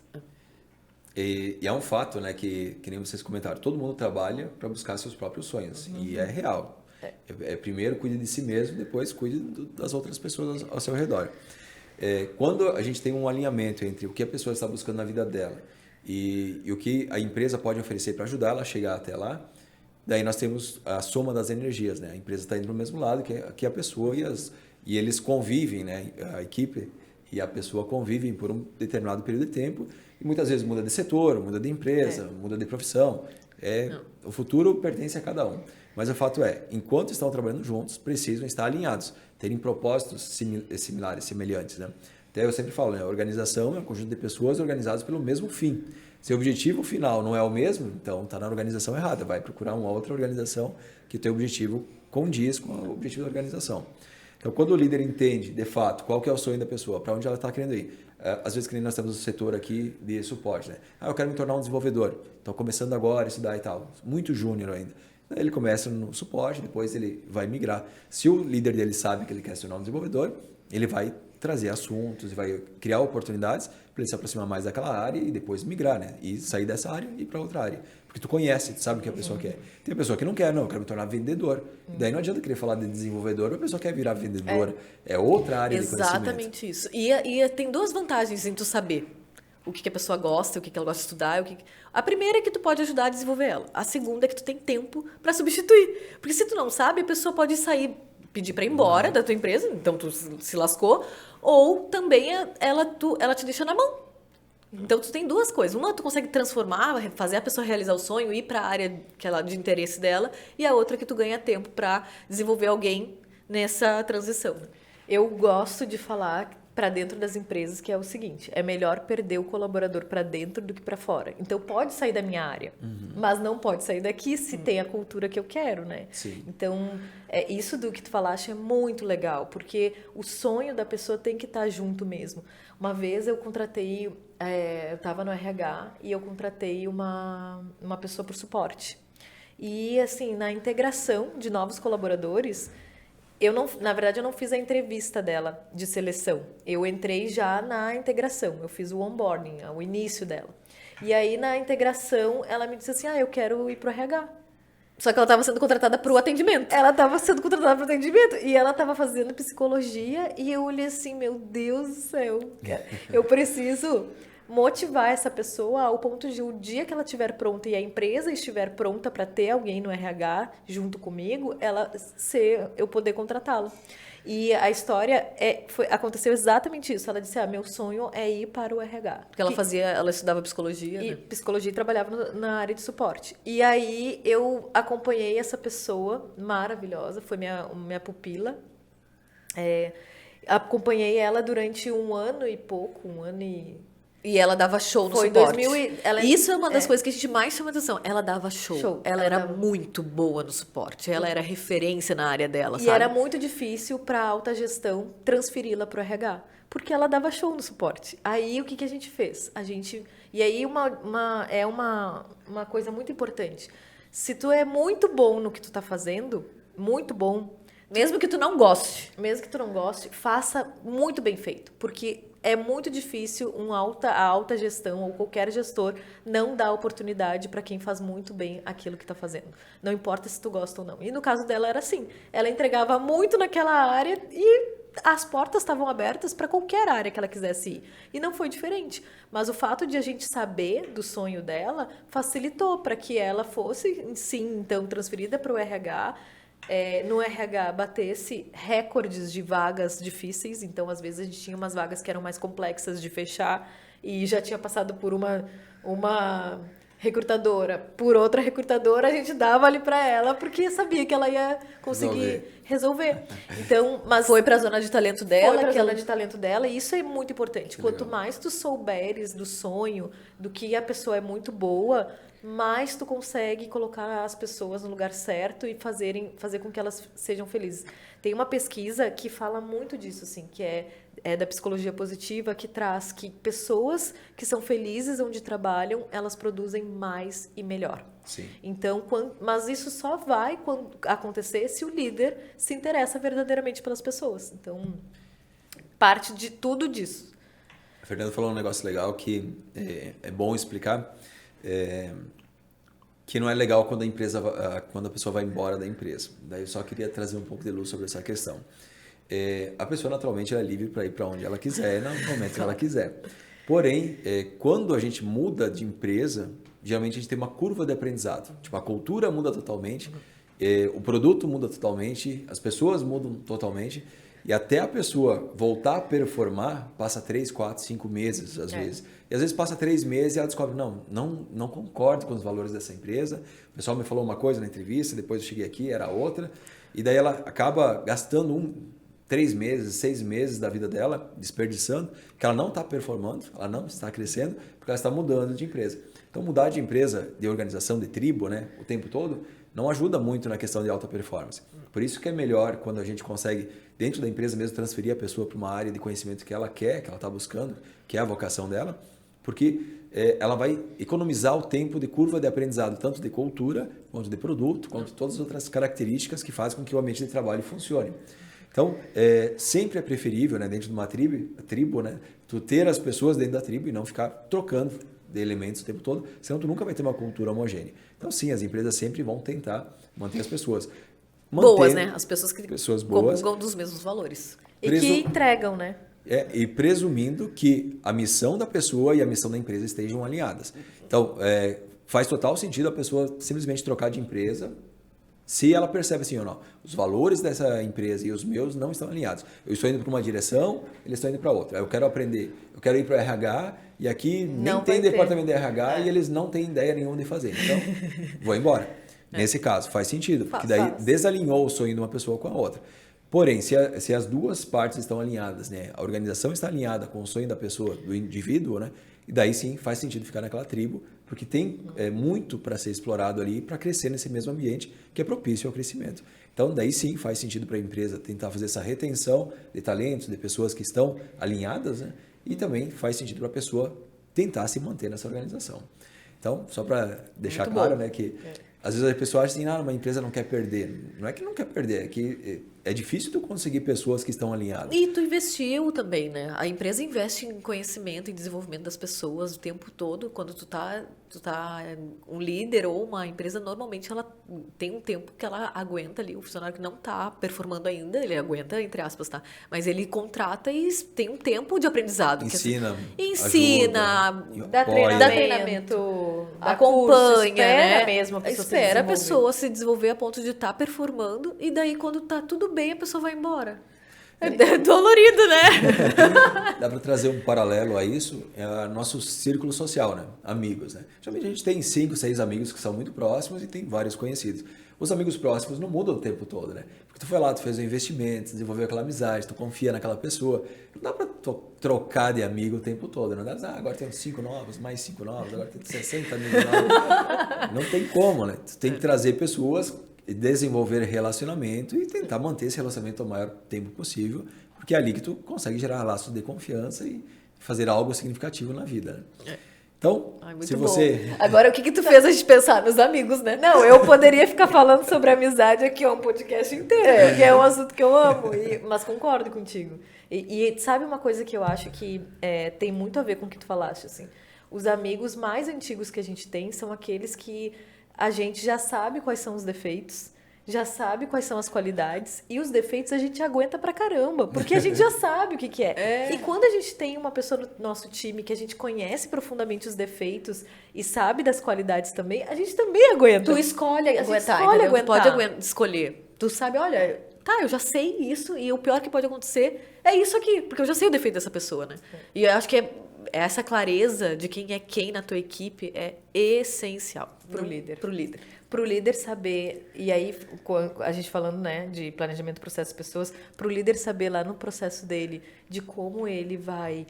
Speaker 2: E é um fato, né, que nem vocês comentaram, todo mundo trabalha para buscar seus próprios sonhos. E é real. Primeiro cuide de si mesmo, depois cuide das outras pessoas ao seu redor. Quando a gente tem um alinhamento entre o que a pessoa está buscando na vida dela e o que a empresa pode oferecer para ajudar ela a chegar até lá, daí nós temos a soma das energias, né? A empresa está indo no mesmo lado que a pessoa e eles convivem, né? A equipe e a pessoa convivem por um determinado período de tempo e muitas vezes muda de setor, muda de empresa, muda de profissão. O futuro pertence a cada um. Mas o fato enquanto estão trabalhando juntos, precisam estar alinhados, terem propósitos similares, semelhantes, né? Até eu sempre falo, né? A organização é um conjunto de pessoas organizadas pelo mesmo fim. Se o objetivo final não é o mesmo, então está na organização errada. Vai procurar uma outra organização que o teu objetivo condiz com o objetivo da organização. Então, quando o líder entende, de fato, qual que é o sonho da pessoa, para onde ela está querendo ir. Às vezes, que nem nós temos o setor aqui de suporte, né? Eu quero me tornar um desenvolvedor. Estou começando agora a estudar e tal. Muito júnior ainda. Ele começa no suporte, depois ele vai migrar. Se o líder dele sabe que ele quer se tornar um desenvolvedor, ele vai trazer assuntos, vai criar oportunidades para ele se aproximar mais daquela área e depois migrar, né? E sair dessa área e ir para outra área. Porque tu conhece, tu sabe o que a pessoa quer. Tem a pessoa que não quer, não, eu quero me tornar vendedor. Daí não adianta querer falar de desenvolvedor, a pessoa quer virar vendedora. É outra área de conhecimento.
Speaker 1: Exatamente isso. E tem duas vantagens em tu saber o que a pessoa gosta, o que ela gosta de estudar. A primeira é que tu pode ajudar a desenvolver ela. A segunda é que tu tem tempo para substituir. Porque se tu não sabe, a pessoa pode sair, pedir para ir embora da tua empresa, então tu se lascou, ou também ela te deixa na mão. Então tu tem duas coisas. Uma, tu consegue transformar, fazer a pessoa realizar o sonho, ir para a área de interesse dela, e a outra é que tu ganha tempo para desenvolver alguém nessa transição.
Speaker 3: Eu gosto de falar para dentro das empresas que é o seguinte: é melhor perder o colaborador para dentro do que para fora. Então pode sair da minha área, mas não pode sair daqui se tem a cultura que eu quero, né?
Speaker 2: Sim.
Speaker 3: Então isso do que tu falaste é muito legal, porque o sonho da pessoa tem que estar junto mesmo. Uma vez eu contratei, eu estava no RH e eu contratei uma pessoa por suporte. E assim, na integração de novos colaboradores, na verdade, eu não fiz a entrevista dela de seleção. Eu entrei já na integração. Eu fiz o onboarding, o início dela. E aí, na integração, ela me disse assim, eu quero ir pro RH.
Speaker 1: Só que ela estava sendo contratada para o atendimento.
Speaker 3: Ela estava sendo contratada para atendimento e ela estava fazendo psicologia e eu olhei assim, meu Deus do céu, eu preciso motivar essa pessoa ao ponto de o dia que ela estiver pronta e a empresa estiver pronta para ter alguém no RH junto comigo, eu poder contratá-la. E a história aconteceu exatamente isso. Ela disse, meu sonho é ir para o RH.
Speaker 1: Porque ela estudava psicologia, né?
Speaker 3: Psicologia e trabalhava na área de suporte. E aí eu acompanhei essa pessoa maravilhosa, foi minha pupila. Acompanhei ela durante 1 ano e pouco, 1 ano e...
Speaker 1: E ela dava show no
Speaker 3: Foi
Speaker 1: suporte.
Speaker 3: 2000
Speaker 1: Isso é uma das coisas que a gente mais chama atenção. Ela dava show. Ela era muito boa no suporte. Ela era referência na área dela,
Speaker 3: e
Speaker 1: sabe?
Speaker 3: era muito difícil para a alta gestão transferi-la para o RH. Porque ela dava show no suporte. Aí, o que a gente fez? E aí, uma coisa muito importante. Se tu é muito bom no que tu tá fazendo, muito bom...
Speaker 1: Mesmo que tu não goste.
Speaker 3: Mesmo que tu não goste, faça muito bem feito. Porque é muito difícil a alta gestão ou qualquer gestor não dar oportunidade para quem faz muito bem aquilo que está fazendo. Não importa se tu gosta ou não. E no caso dela era assim. Ela entregava muito naquela área e as portas estavam abertas para qualquer área que ela quisesse ir. E não foi diferente. Mas o fato de a gente saber do sonho dela facilitou para que ela fosse, sim, então, transferida para o RH. No RH batesse recordes de vagas difíceis, então às vezes a gente tinha umas vagas que eram mais complexas de fechar e já tinha passado por uma recrutadora, por outra recrutadora, a gente dava ali para ela porque sabia que ela ia conseguir resolver. Então, mas
Speaker 1: foi para a zona de talento dela,
Speaker 3: foi para a zona de talento dela, e isso é muito importante. Quanto mais tu souberes do sonho, do que a pessoa é muito boa, mais tu consegue colocar as pessoas no lugar certo e fazer com que elas sejam felizes. Tem uma pesquisa que fala muito disso, assim, que é da psicologia positiva, que traz que pessoas que são felizes onde trabalham, elas produzem mais e melhor.
Speaker 2: Sim.
Speaker 3: Então, mas isso só vai acontecer se o líder se interessa verdadeiramente pelas pessoas. Então, parte de tudo disso.
Speaker 2: A Fernanda falou um negócio legal que é bom explicar. Que não é legal quando a pessoa vai embora da empresa. Daí eu só queria trazer um pouco de luz sobre essa questão. A pessoa naturalmente é livre para ir para onde ela quiser, no momento que ela quiser. Porém, quando a gente muda de empresa, geralmente a gente tem uma curva de aprendizado. Tipo, a cultura muda totalmente, o produto muda totalmente, as pessoas mudam totalmente. E até a pessoa voltar a performar, passa 3, 4, 5 meses, às vezes. E às vezes passa 3 meses e ela descobre, não concordo com os valores dessa empresa. O pessoal me falou uma coisa na entrevista, depois eu cheguei aqui, era outra. E daí ela acaba gastando 3 meses, 6 meses da vida dela, desperdiçando, que ela não está performando, ela não está crescendo, porque ela está mudando de empresa. Então, mudar de empresa, de organização, de tribo, né, o tempo todo, não ajuda muito na questão de alta performance. Por isso que é melhor quando a gente consegue, dentro da empresa mesmo, transferir a pessoa para uma área de conhecimento que ela quer, que ela está buscando, que é a vocação dela, porque ela vai economizar o tempo de curva de aprendizado, tanto de cultura, quanto de produto, quanto todas as outras características que fazem com que o ambiente de trabalho funcione. Então, sempre é preferível, né, dentro de uma tribo, né, tu ter as pessoas dentro da tribo e não ficar trocando de elementos o tempo todo, senão tu nunca vai ter uma cultura homogênea. Então, sim, as empresas sempre vão tentar manter as pessoas.
Speaker 1: Boas, né? As pessoas que
Speaker 2: boas,
Speaker 1: comungam dos mesmos valores.
Speaker 3: E que entregam, né?
Speaker 2: E presumindo que a missão da pessoa e a missão da empresa estejam alinhadas. Então, faz total sentido a pessoa simplesmente trocar de empresa se ela percebe assim ou não. Os valores dessa empresa e os meus não estão alinhados. Eu estou indo para uma direção, eles estão indo para outra. Eu quero aprender, eu quero ir para o RH e aqui nem tem departamento de RH e eles não têm ideia nenhuma de fazer. Então, vou embora. Nesse caso, faz sentido, porque daí desalinhou o sonho de uma pessoa com a outra. Porém, se as duas partes estão alinhadas, né? A organização está alinhada com o sonho da pessoa, do indivíduo, né? E daí sim faz sentido ficar naquela tribo, porque tem muito para ser explorado ali para crescer nesse mesmo ambiente que é propício ao crescimento. Então, daí sim faz sentido para a empresa tentar fazer essa retenção de talentos, de pessoas que estão alinhadas, né? E também faz sentido para a pessoa tentar se manter nessa organização. Então, só para deixar muito claro, né, que às vezes a pessoa acha assim, uma empresa não quer perder. Não é que não quer perder, é que é difícil tu conseguir pessoas que estão alinhadas.
Speaker 1: E tu investiu também, né? A empresa investe em conhecimento e desenvolvimento das pessoas o tempo todo. Quando tu tá um líder ou uma empresa, normalmente ela tem um tempo que ela aguenta ali. O funcionário que não tá performando ainda, ele aguenta, entre aspas, tá? Mas ele contrata e tem um tempo de aprendizado.
Speaker 2: Ensina,
Speaker 1: ensina,
Speaker 2: ajuda,
Speaker 3: Dá
Speaker 2: apoia.
Speaker 3: treinamento, dá
Speaker 1: acompanha,
Speaker 3: curso, espera
Speaker 1: né?
Speaker 3: mesmo a pessoa
Speaker 1: Espera a
Speaker 3: se desenvolver.
Speaker 1: pessoa se desenvolver a ponto de estar performando e daí quando tá tudo bem a pessoa vai embora. É dolorido, né?
Speaker 2: Dá para trazer um paralelo a isso, é o nosso círculo social, né? Amigos, né? Geralmente a gente tem 5, 6 amigos que são muito próximos e tem vários conhecidos. Os amigos próximos não mudam o tempo todo, né? Porque tu foi lá, tu fez um investimento, desenvolveu aquela amizade, tu confia naquela pessoa. Não dá para trocar de amigo o tempo todo, não dá agora tem 5 novos, mais 5 novos, agora tem 60 amigos novos. Não tem como, né? Tu tem que trazer pessoas, desenvolver relacionamento e tentar manter esse relacionamento o maior tempo possível, porque é ali que tu consegue gerar laços de confiança e fazer algo significativo na vida, né? Então,
Speaker 1: Ai, muito
Speaker 2: se
Speaker 1: bom.
Speaker 2: você...
Speaker 1: Agora, o que tu fez a gente pensar nos amigos, né?
Speaker 3: Não, eu poderia ficar falando sobre amizade aqui um podcast inteiro, porque é um assunto que eu amo, mas concordo contigo. E sabe uma coisa que eu acho que tem muito a ver com o que tu falaste, assim? Os amigos mais antigos que a gente tem são aqueles que a gente já sabe quais são os defeitos, já sabe quais são as qualidades, e os defeitos a gente aguenta pra caramba, porque a gente já sabe o que é. E quando a gente tem uma pessoa no nosso time que a gente conhece profundamente os defeitos e sabe das qualidades também, a gente também aguenta.
Speaker 1: Tu escolhe
Speaker 3: gente
Speaker 1: aguentar,
Speaker 3: escolhe
Speaker 1: entendeu? Tu
Speaker 3: aguentar.
Speaker 1: pode escolher. Tu sabe, olha, tá, eu já sei isso e o pior que pode acontecer é isso aqui, porque eu já sei o defeito dessa pessoa, né? E eu acho que essa clareza de quem é quem na tua equipe é essencial
Speaker 3: Pro líder.
Speaker 1: Pro líder.
Speaker 3: Pro líder saber, e aí a gente falando, né, de planejamento, processo, pessoas, pro líder saber lá no processo dele de como ele vai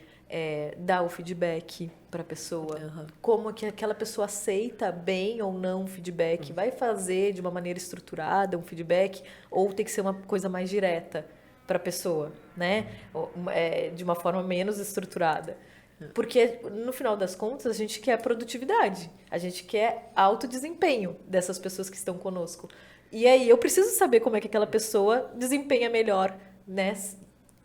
Speaker 3: dar o feedback para a pessoa, como que aquela pessoa aceita bem ou não o feedback, vai fazer de uma maneira estruturada um feedback ou tem que ser uma coisa mais direta para a pessoa, né, de uma forma menos estruturada. Porque, no final das contas, a gente quer produtividade. A gente quer alto desempenho dessas pessoas que estão conosco. E aí, eu preciso saber como é que aquela pessoa desempenha melhor, né?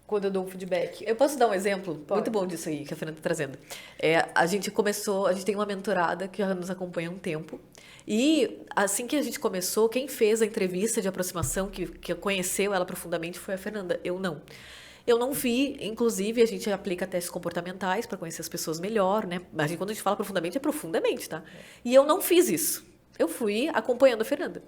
Speaker 3: Quando eu dou um feedback.
Speaker 1: Eu posso dar um exemplo
Speaker 3: Pode.
Speaker 1: muito bom disso aí que a Fernanda está trazendo. A gente tem uma mentorada que já nos acompanha há um tempo. E assim que a gente começou, quem fez a entrevista de aproximação, que conheceu ela profundamente, foi a Fernanda. Eu não. Eu não vi, inclusive, a gente aplica testes comportamentais para conhecer as pessoas melhor, né? Quando a gente fala profundamente, é profundamente, tá? E eu não fiz isso. Eu fui acompanhando a Fernanda.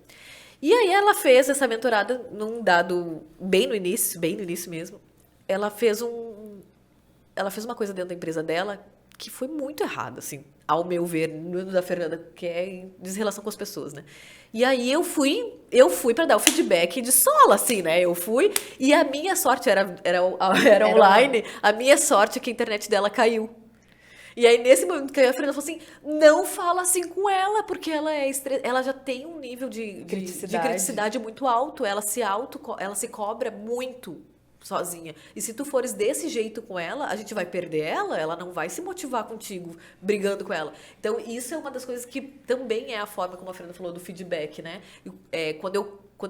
Speaker 1: E aí ela fez essa mentorada num dado bem no início mesmo. Ela fez uma coisa dentro da empresa dela que foi muito errada, assim, ao meu ver, no da Fernanda, que é em desrelação com as pessoas, né? E aí eu fui para dar o feedback de sola, assim, né? Eu fui e a minha sorte era online, a minha sorte é que a internet dela caiu. E aí, nesse momento que a Fernanda falou assim, não fala assim com ela, porque ela já tem um nível de criticidade muito alto, ela se cobra muito sozinha. E se tu fores desse jeito com ela, a gente vai perder ela não vai se motivar contigo, brigando com ela. Então, isso é uma das coisas que também é a forma, como a Fernanda falou, do feedback, né? Quando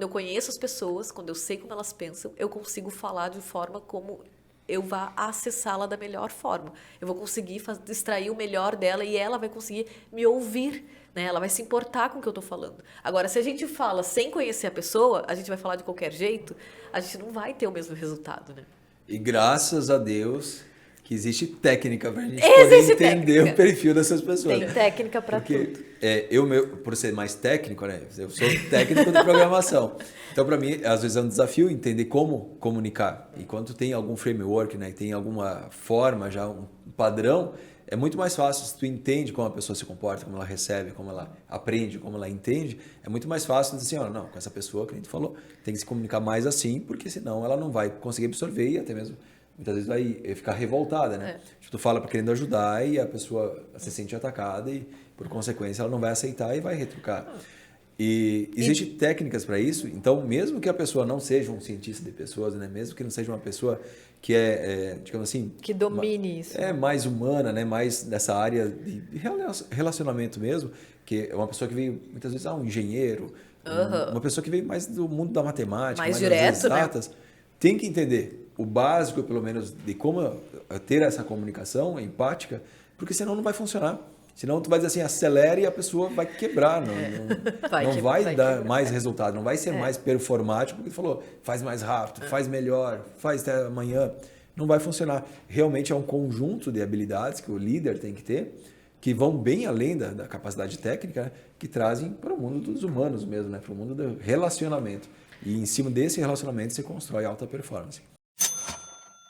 Speaker 1: eu conheço as pessoas, quando eu sei como elas pensam, eu consigo falar de forma como eu vá acessá-la da melhor forma. Eu vou conseguir extrair o melhor dela e ela vai conseguir me ouvir, né? Ela vai se importar com o que eu estou falando. Agora, se a gente fala sem conhecer a pessoa, a gente vai falar de qualquer jeito, a gente não vai ter o mesmo resultado, né?
Speaker 2: E graças a Deus que existe técnica para a gente poder entender o perfil dessas pessoas.
Speaker 3: Tem técnica para tudo.
Speaker 2: Por ser mais técnico, né? Eu sou técnico de programação. Então, para mim, às vezes é um desafio entender como comunicar. E quando tem algum framework, né, tem alguma forma, já um padrão, é muito mais fácil se tu entende como a pessoa se comporta, como ela recebe, como ela aprende, como ela entende. É muito mais fácil dizer assim, não, com essa pessoa que a gente falou, tem que se comunicar mais assim, porque senão ela não vai conseguir absorver e até mesmo muitas vezes vai ficar revoltada, né? Tipo, tu fala querendo ajudar e a pessoa se sente atacada e, por consequência, ela não vai aceitar e vai retrucar. E existem técnicas para isso, então mesmo que a pessoa não seja um cientista de pessoas, né? Mesmo que não seja uma pessoa que digamos assim...
Speaker 3: Que domine isso.
Speaker 2: É mais humana, né? Mais nessa área de relacionamento mesmo, que é uma pessoa que veio, muitas vezes, um engenheiro, uma pessoa que veio mais do mundo da matemática,
Speaker 1: Mais
Speaker 2: das
Speaker 1: direto,
Speaker 2: exatas, tem que entender o básico, pelo menos, de como ter essa comunicação empática, porque senão não vai funcionar. Senão tu vai dizer assim, acelere e a pessoa vai quebrar, não vai dar mais resultado, não vai ser mais performático, porque tu falou, faz mais rápido, faz melhor, faz até amanhã. Não vai funcionar. Realmente é um conjunto de habilidades que o líder tem que ter, que vão bem além da capacidade técnica, né, que trazem para o mundo dos humanos mesmo, né, para o mundo do relacionamento. E em cima desse relacionamento se constrói alta performance.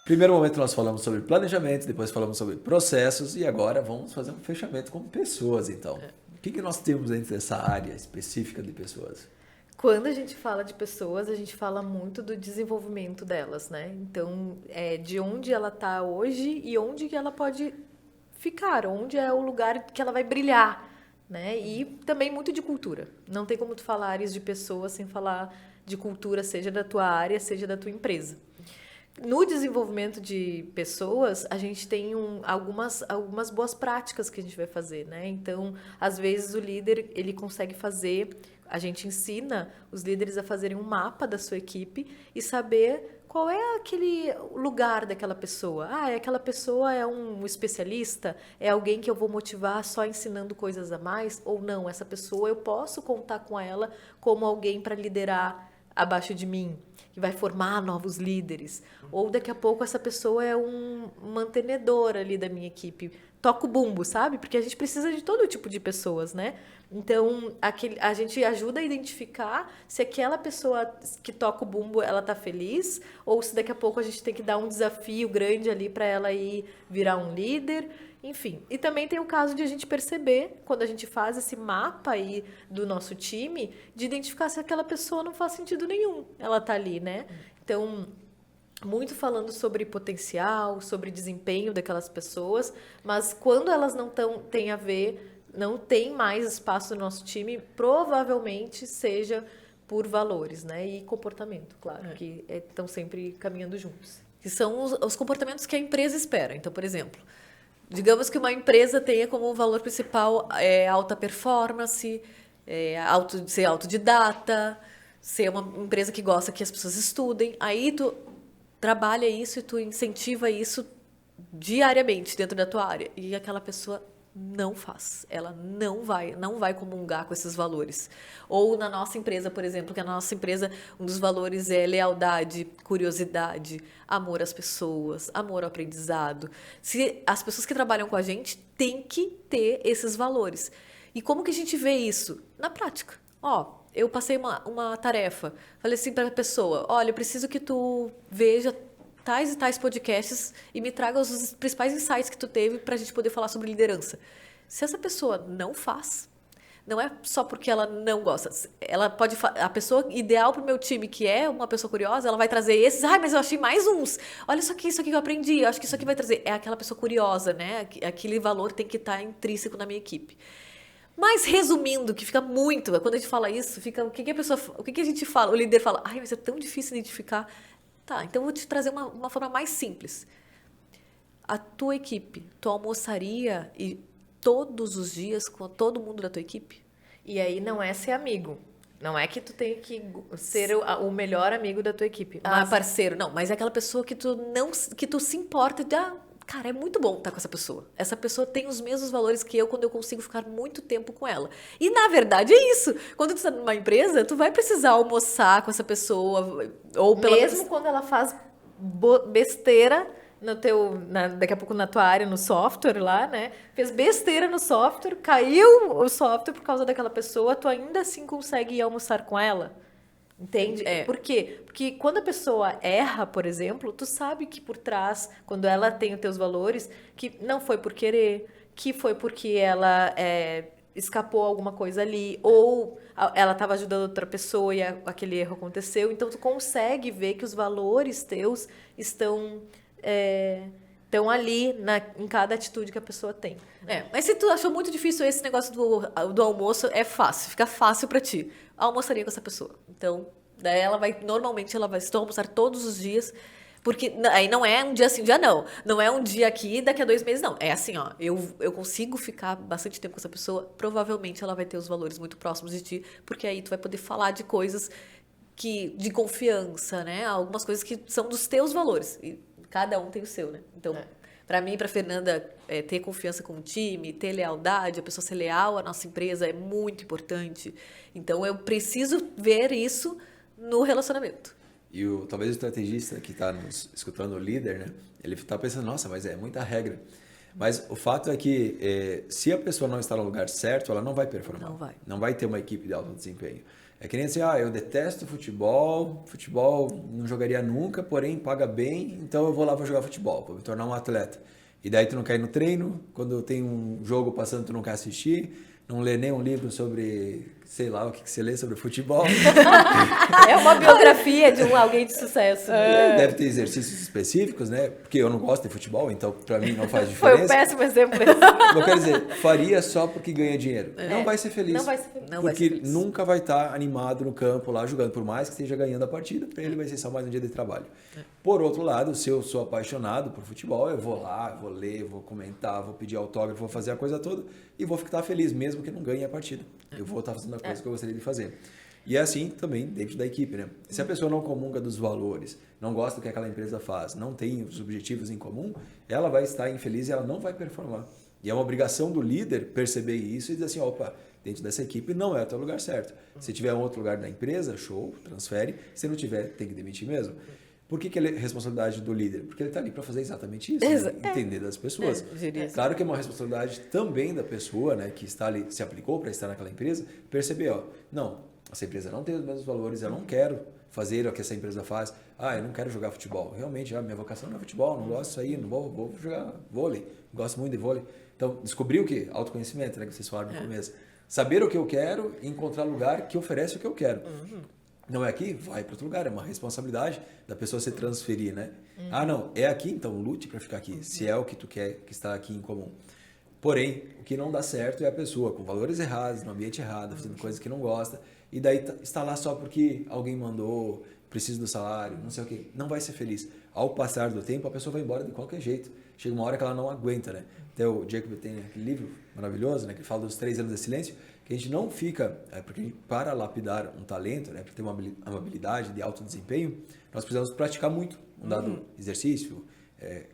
Speaker 2: Primeiro momento nós falamos sobre planejamento, depois falamos sobre processos e agora vamos fazer um fechamento com pessoas, então. O que nós temos dentro dessa área específica de pessoas?
Speaker 3: Quando a gente fala de pessoas, a gente fala muito do desenvolvimento delas, né? Então, de onde ela está hoje e onde que ela pode ficar, onde é o lugar que ela vai brilhar, né? E também muito de cultura. Não tem como tu falares de pessoas sem falar de cultura, seja da tua área, seja da tua empresa. No desenvolvimento de pessoas, a gente tem algumas boas práticas que a gente vai fazer, né? Então, às vezes o líder, ele consegue fazer, a gente ensina os líderes a fazerem um mapa da sua equipe e saber qual é aquele lugar daquela pessoa. Aquela pessoa é um especialista? É alguém que eu vou motivar só ensinando coisas a mais? Ou não, essa pessoa eu posso contar com ela como alguém para liderar abaixo de mim, que vai formar novos líderes. Ou daqui a pouco essa pessoa é um mantenedor ali da minha equipe. Toca o bumbo, sabe? Porque a gente precisa de todo tipo de pessoas, né? Então, a gente ajuda a identificar se aquela pessoa que toca o bumbo, ela tá feliz, ou se daqui a pouco a gente tem que dar um desafio grande ali para ela ir virar um líder. Enfim, e também tem o caso de a gente perceber, quando a gente faz esse mapa aí do nosso time, de identificar se aquela pessoa não faz sentido nenhum, ela tá ali, né? Então, muito falando sobre potencial, sobre desempenho daquelas pessoas, mas quando elas não têm a ver, não tem mais espaço no nosso time, provavelmente seja por valores, né? E comportamento, claro, que estão sempre caminhando juntos.
Speaker 1: Que são os comportamentos que a empresa espera. Então, por exemplo, digamos que uma empresa tenha como valor principal alta performance, ser autodidata, ser uma empresa que gosta que as pessoas estudem. Aí tu trabalha isso e tu incentiva isso diariamente dentro da tua área. E aquela pessoa não faz. Ela não vai comungar com esses valores. Ou na nossa empresa, por exemplo, que a nossa empresa, um dos valores é lealdade, curiosidade, amor às pessoas, amor ao aprendizado. Se as pessoas que trabalham com a gente têm que ter esses valores. E como que a gente vê isso? Na prática. Eu passei uma tarefa, falei assim para a pessoa, olha, eu preciso que tu veja tais e tais podcasts e me traga os principais insights que tu teve para a gente poder falar sobre liderança. Se essa pessoa não faz, não é só porque ela não gosta. Ela pode a pessoa ideal para o meu time, que é uma pessoa curiosa, ela vai trazer esses. Mas eu achei mais uns. Olha isso aqui que eu aprendi. Eu acho que isso aqui vai trazer. É aquela pessoa curiosa, né? Aquele valor tem que estar intrínseco na minha equipe. Mas resumindo, que fica muito, quando a gente fala isso, fica o que a gente fala? O líder fala, mas é tão difícil identificar. Tá, então eu vou te trazer uma forma mais simples. A tua equipe, tu almoçaria todos os dias com todo mundo da tua equipe?
Speaker 3: E aí não é ser amigo. Não é que tu tem que ser o melhor amigo da tua equipe.
Speaker 1: Parceiro. Não, mas é aquela pessoa que tu se importa de... Cara, é muito bom estar com essa pessoa. Essa pessoa tem os mesmos valores que eu quando eu consigo ficar muito tempo com ela. E, na verdade, é isso. Quando tu está numa empresa, tu vai precisar almoçar com essa pessoa. Ou
Speaker 3: mesmo quando ela faz besteira daqui a pouco na tua área, no software lá, né? Fez besteira no software, caiu o software por causa daquela pessoa, tu ainda assim consegue ir almoçar com ela. Entende? Por quê? Porque quando a pessoa erra, por exemplo, tu sabe que por trás, quando ela tem os teus valores, que não foi por querer, que foi porque ela escapou alguma coisa ali, ou ela estava ajudando outra pessoa e aquele erro aconteceu. Então, tu consegue ver que os valores teus estão estão ali em cada atitude que a pessoa tem.
Speaker 1: Mas se tu achou muito difícil esse negócio do almoço, é fácil, fica fácil pra ti. Almoçaria com essa pessoa. Então, daí normalmente ela vai se almoçar todos os dias, porque aí não é um dia sim, um dia não. Não é um dia aqui, daqui a 2 meses, não. É assim, ó, eu consigo ficar bastante tempo com essa pessoa, provavelmente ela vai ter os valores muito próximos de ti, porque aí tu vai poder falar de coisas de confiança, né? Algumas coisas que são dos teus valores. E cada um tem o seu, né? Então, para mim e para Fernanda, ter confiança com o time, ter lealdade, a pessoa ser leal à nossa empresa é muito importante. Então, eu preciso ver isso no relacionamento.
Speaker 2: E talvez o estrategista que está nos escutando, o líder, né? Ele está pensando, nossa, mas é muita regra. Mas o fato é que se a pessoa não está no lugar certo, ela não vai performar.
Speaker 1: Não vai.
Speaker 2: Não vai ter uma equipe de alto desempenho. É que nem assim, eu detesto futebol não jogaria nunca, porém paga bem, então eu vou lá, vou jogar futebol, vou me tornar um atleta. E daí tu não quer ir no treino, quando tem um jogo passando tu não quer assistir, não lê nenhum livro sobre, sei lá, o que você lê sobre futebol.
Speaker 3: É uma biografia de alguém de sucesso.
Speaker 2: Deve ter exercícios específicos, né? Porque eu não gosto de futebol, então pra mim não faz
Speaker 3: Foi
Speaker 2: diferença.
Speaker 3: um péssimo exemplo.
Speaker 2: Eu quero dizer, faria só porque ganha dinheiro. Não vai ser feliz.
Speaker 3: Não vai ser feliz.
Speaker 1: Não vai
Speaker 2: Porque
Speaker 1: ser feliz.
Speaker 2: nunca vai estar animado no campo lá jogando, por mais que esteja ganhando a partida, para ele vai ser só mais um dia de trabalho. Por outro lado, se eu sou apaixonado por futebol, eu vou lá, vou ler, vou comentar, vou pedir autógrafo, vou fazer a coisa toda e vou ficar feliz mesmo que não ganhe a partida. Eu vou estar fazendo a coisa que eu gostaria de fazer. E é assim também dentro da equipe, né? Se a pessoa não comunga dos valores, não gosta do que aquela empresa faz, não tem os objetivos em comum, ela vai estar infeliz e ela não vai performar. E é uma obrigação do líder perceber isso e dizer assim, opa, dentro dessa equipe não é o teu lugar certo. Se tiver um outro lugar na empresa, show, transfere. Se não tiver, tem que demitir mesmo. Por que é responsabilidade do líder? Porque ele está ali para fazer exatamente isso, né? Entender das pessoas. Claro que é uma responsabilidade também da pessoa, né, que está ali, se aplicou para estar naquela empresa, perceber, não, essa empresa não tem os mesmos valores, eu não quero fazer o que essa empresa faz. Eu não quero jogar futebol. Realmente, minha vocação não é futebol, não gosto disso aí, não vou jogar vôlei, gosto muito de vôlei. Então, descobrir o quê? Autoconhecimento, né, que vocês falaram no começo. Saber o que eu quero e encontrar lugar que oferece o que eu quero. Não é aqui? Vai para outro lugar. É uma responsabilidade da pessoa se transferir, né? Não, é aqui? Então lute para ficar aqui. Se é o que tu quer, que está aqui em comum. Porém, o que não dá certo é a pessoa com valores errados, no ambiente errado, fazendo coisas que não gosta. E daí está lá só porque alguém mandou, precisa do salário, não sei o quê. Não vai ser feliz. Ao passar do tempo, a pessoa vai embora de qualquer jeito. Chega uma hora que ela não aguenta, né? Até o Jacob tem aquele livro maravilhoso, né? Que fala dos 3 anos de silêncio. Que a gente não fica, porque para lapidar um talento, né, para ter uma habilidade de alto desempenho, nós precisamos praticar muito, um dado exercício,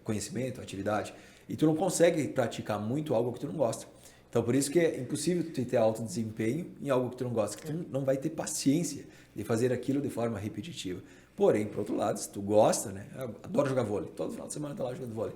Speaker 2: conhecimento, atividade. E tu não consegue praticar muito algo que tu não gosta. Então, por isso que é impossível tu ter alto desempenho em algo que tu não gosta, que tu não vai ter paciência de fazer aquilo de forma repetitiva. Porém, por outro lado, se tu gosta, né, eu adoro jogar vôlei, todo final de semana tá lá jogando vôlei.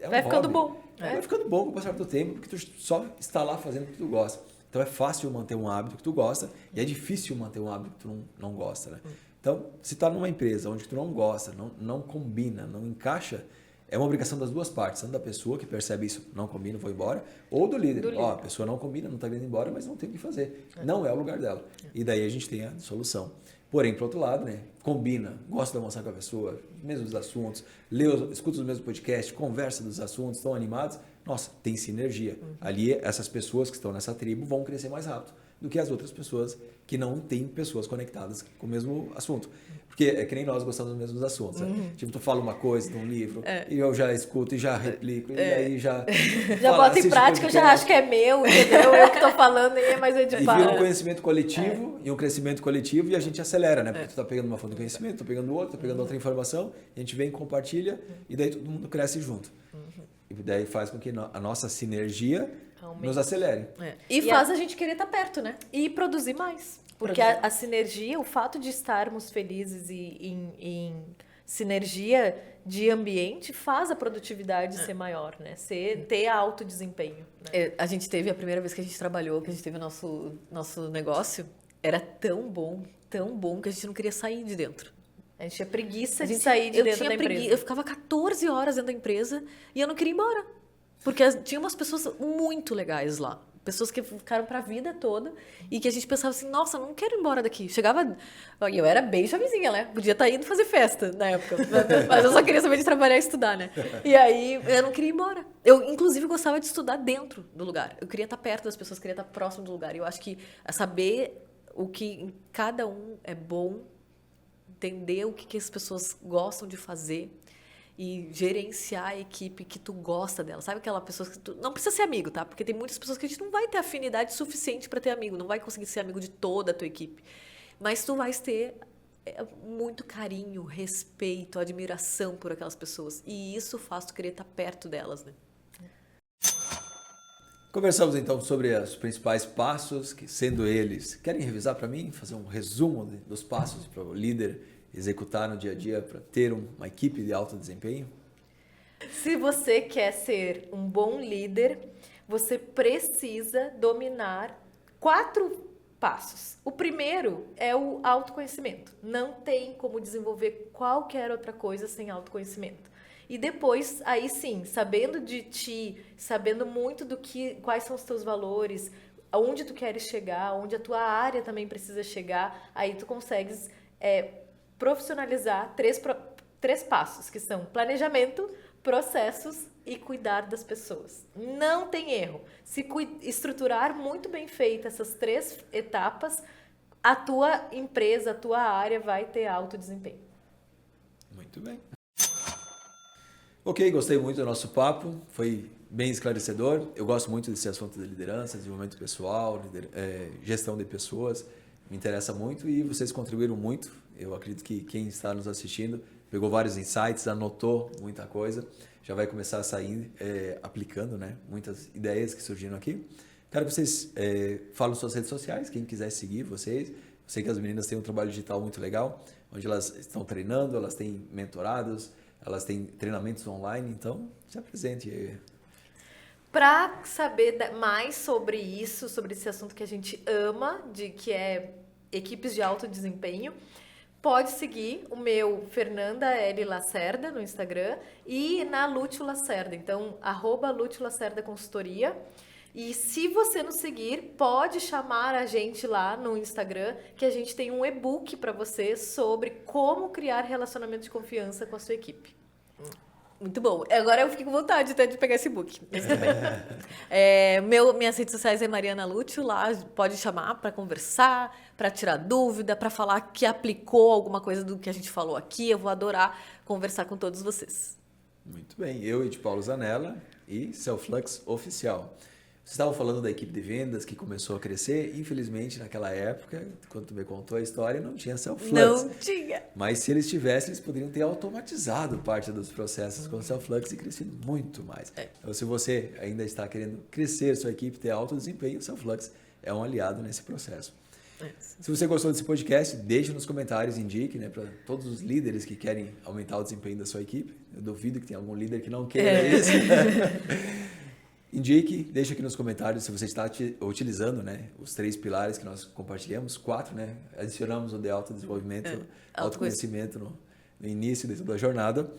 Speaker 3: Vai ficando bom.
Speaker 2: Vai ficando bom com o passar do tempo, porque tu só está lá fazendo o que tu gosta. Então é fácil manter um hábito que tu gosta e é difícil manter um hábito que tu não gosta, né? Então, se tá numa empresa onde tu não gosta, não combina, não encaixa, é uma obrigação das duas partes, tanto da pessoa que percebe isso, não combina, vou embora, ou do líder. A pessoa não combina, não está indo embora, mas não tem o que fazer. Não é o lugar dela. E daí a gente tem a solução. Porém, por outro lado, né, combina, gosta de almoçar com a pessoa, mesmos assuntos, escuta os mesmos podcasts, conversa dos assuntos, estão animados. Nossa, tem sinergia. Ali, essas pessoas que estão nessa tribo vão crescer mais rápido do que as outras pessoas que não têm pessoas conectadas com o mesmo assunto. Porque é que nem nós gostamos dos mesmos assuntos. Né? Tipo, tu fala uma coisa num livro e eu já escuto e já replico e aí já...
Speaker 3: Já boto em prática, eu já acho que é meu, entendeu? Eu que tô falando e é mais eu de
Speaker 2: E vira um conhecimento coletivo e um crescimento coletivo e a gente acelera, né? Porque tu tá pegando uma fonte de conhecimento, tô pegando outra, tô pegando outra informação, a gente vem e compartilha e daí todo mundo cresce junto. E daí faz com que a nossa sinergia nos acelere.
Speaker 3: E faz a gente querer estar perto, né? E produzir mais. Porque a sinergia, o fato de estarmos felizes e em sinergia de ambiente faz a produtividade ser maior, né? Ter alto desempenho. Né?
Speaker 1: A gente teve, a primeira vez que a gente trabalhou, que a gente teve o nosso negócio, era tão bom que a gente não queria sair de dentro.
Speaker 3: A gente tinha preguiça de sair de dentro da empresa.
Speaker 1: Eu ficava 14 horas dentro da empresa e eu não queria ir embora. Porque tinha umas pessoas muito legais lá. pessoas que ficaram pra vida toda e que a gente pensava assim, nossa, não quero ir embora daqui. Chegava, e eu era bem jovenzinha, né? Podia estar indo fazer festa na época, mas eu só queria saber de trabalhar e estudar, né? E aí eu não queria ir embora. Eu, inclusive, gostava de estudar dentro do lugar. Eu queria estar perto das pessoas, queria estar próximo do lugar. E eu acho que saber o que em cada um é bom, entender o que as pessoas gostam de fazer e gerenciar a equipe que tu gosta dela. Sabe aquela pessoa que tu não precisa ser amigo, tá? Porque tem muitas pessoas que a gente não vai ter afinidade suficiente para ter amigo, não vai conseguir ser amigo de toda a tua equipe. Mas tu vais ter muito carinho, respeito, admiração por aquelas pessoas. E isso faz tu querer estar perto delas, né?
Speaker 2: Conversamos então sobre os principais passos, que sendo eles, querem revisar para mim, fazer um resumo dos passos para o líder executar no dia a dia para ter uma equipe de alto desempenho?
Speaker 3: Se você quer ser um bom líder, você precisa dominar 4 passos. O primeiro é o autoconhecimento. Não tem como desenvolver qualquer outra coisa sem autoconhecimento. E depois, aí sim, sabendo de ti, sabendo muito quais são os teus valores, aonde tu queres chegar, onde a tua área também precisa chegar, aí tu consegues profissionalizar 3 passos, que são planejamento, processos e cuidar das pessoas. Não tem erro. Se estruturar muito bem feito essas 3 etapas, a tua empresa, a tua área vai ter alto desempenho.
Speaker 2: Muito bem. Ok, gostei muito do nosso papo, foi bem esclarecedor. Eu gosto muito desse assunto de liderança, desenvolvimento pessoal, gestão de pessoas. Me interessa muito e vocês contribuíram muito. Eu acredito que quem está nos assistindo pegou vários insights, anotou muita coisa, já vai começar a sair aplicando, né, muitas ideias que surgiram aqui. Quero que vocês falem suas redes sociais, quem quiser seguir vocês. Eu sei que as meninas têm um trabalho digital muito legal, onde elas estão treinando, elas têm mentorados, elas têm treinamentos online, então se apresente.
Speaker 3: Para saber mais sobre isso, sobre esse assunto que a gente ama, que é equipes de alto desempenho, pode seguir o meu Fernanda L. Lacerda no Instagram e na Lúcio Lacerda. Então, @Lúcio Lacerda Consultoria. E se você nos seguir, pode chamar a gente lá no Instagram, que a gente tem um e-book para você sobre como criar relacionamento de confiança com a sua equipe.
Speaker 1: Muito bom. Agora eu fico com vontade até de pegar esse book. Esse também. Minhas redes sociais é Mariana Lúcio, lá pode chamar para conversar, para tirar dúvida, para falar que aplicou alguma coisa do que a gente falou aqui. Eu vou adorar conversar com todos vocês.
Speaker 2: Muito bem. Eu e de Paulo Zanella e Selflux Oficial. Você estava falando da equipe de vendas que começou a crescer. Infelizmente, naquela época, quando tu me contou a história, não tinha Selflux.
Speaker 1: Não tinha.
Speaker 2: Mas se eles tivessem, eles poderiam ter automatizado parte dos processos com o Selflux e crescido muito mais. Então, se você ainda está querendo crescer sua equipe, ter alto desempenho, o Selflux é um aliado nesse processo. Se você gostou desse podcast, deixe nos comentários, indique, né, para todos os líderes que querem aumentar o desempenho da sua equipe. Eu duvido que tenha algum líder que não queira isso. Indique, deixe aqui nos comentários se você está utilizando, né, os 3 pilares que nós compartilhamos, 4, né? Adicionamos o de autodesenvolvimento, autoconhecimento no início de toda a jornada.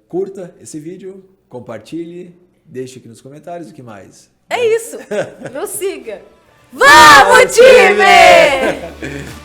Speaker 2: Curta esse vídeo, compartilhe, deixe aqui nos comentários o que mais.
Speaker 3: É isso! Nos siga! Vamos, time!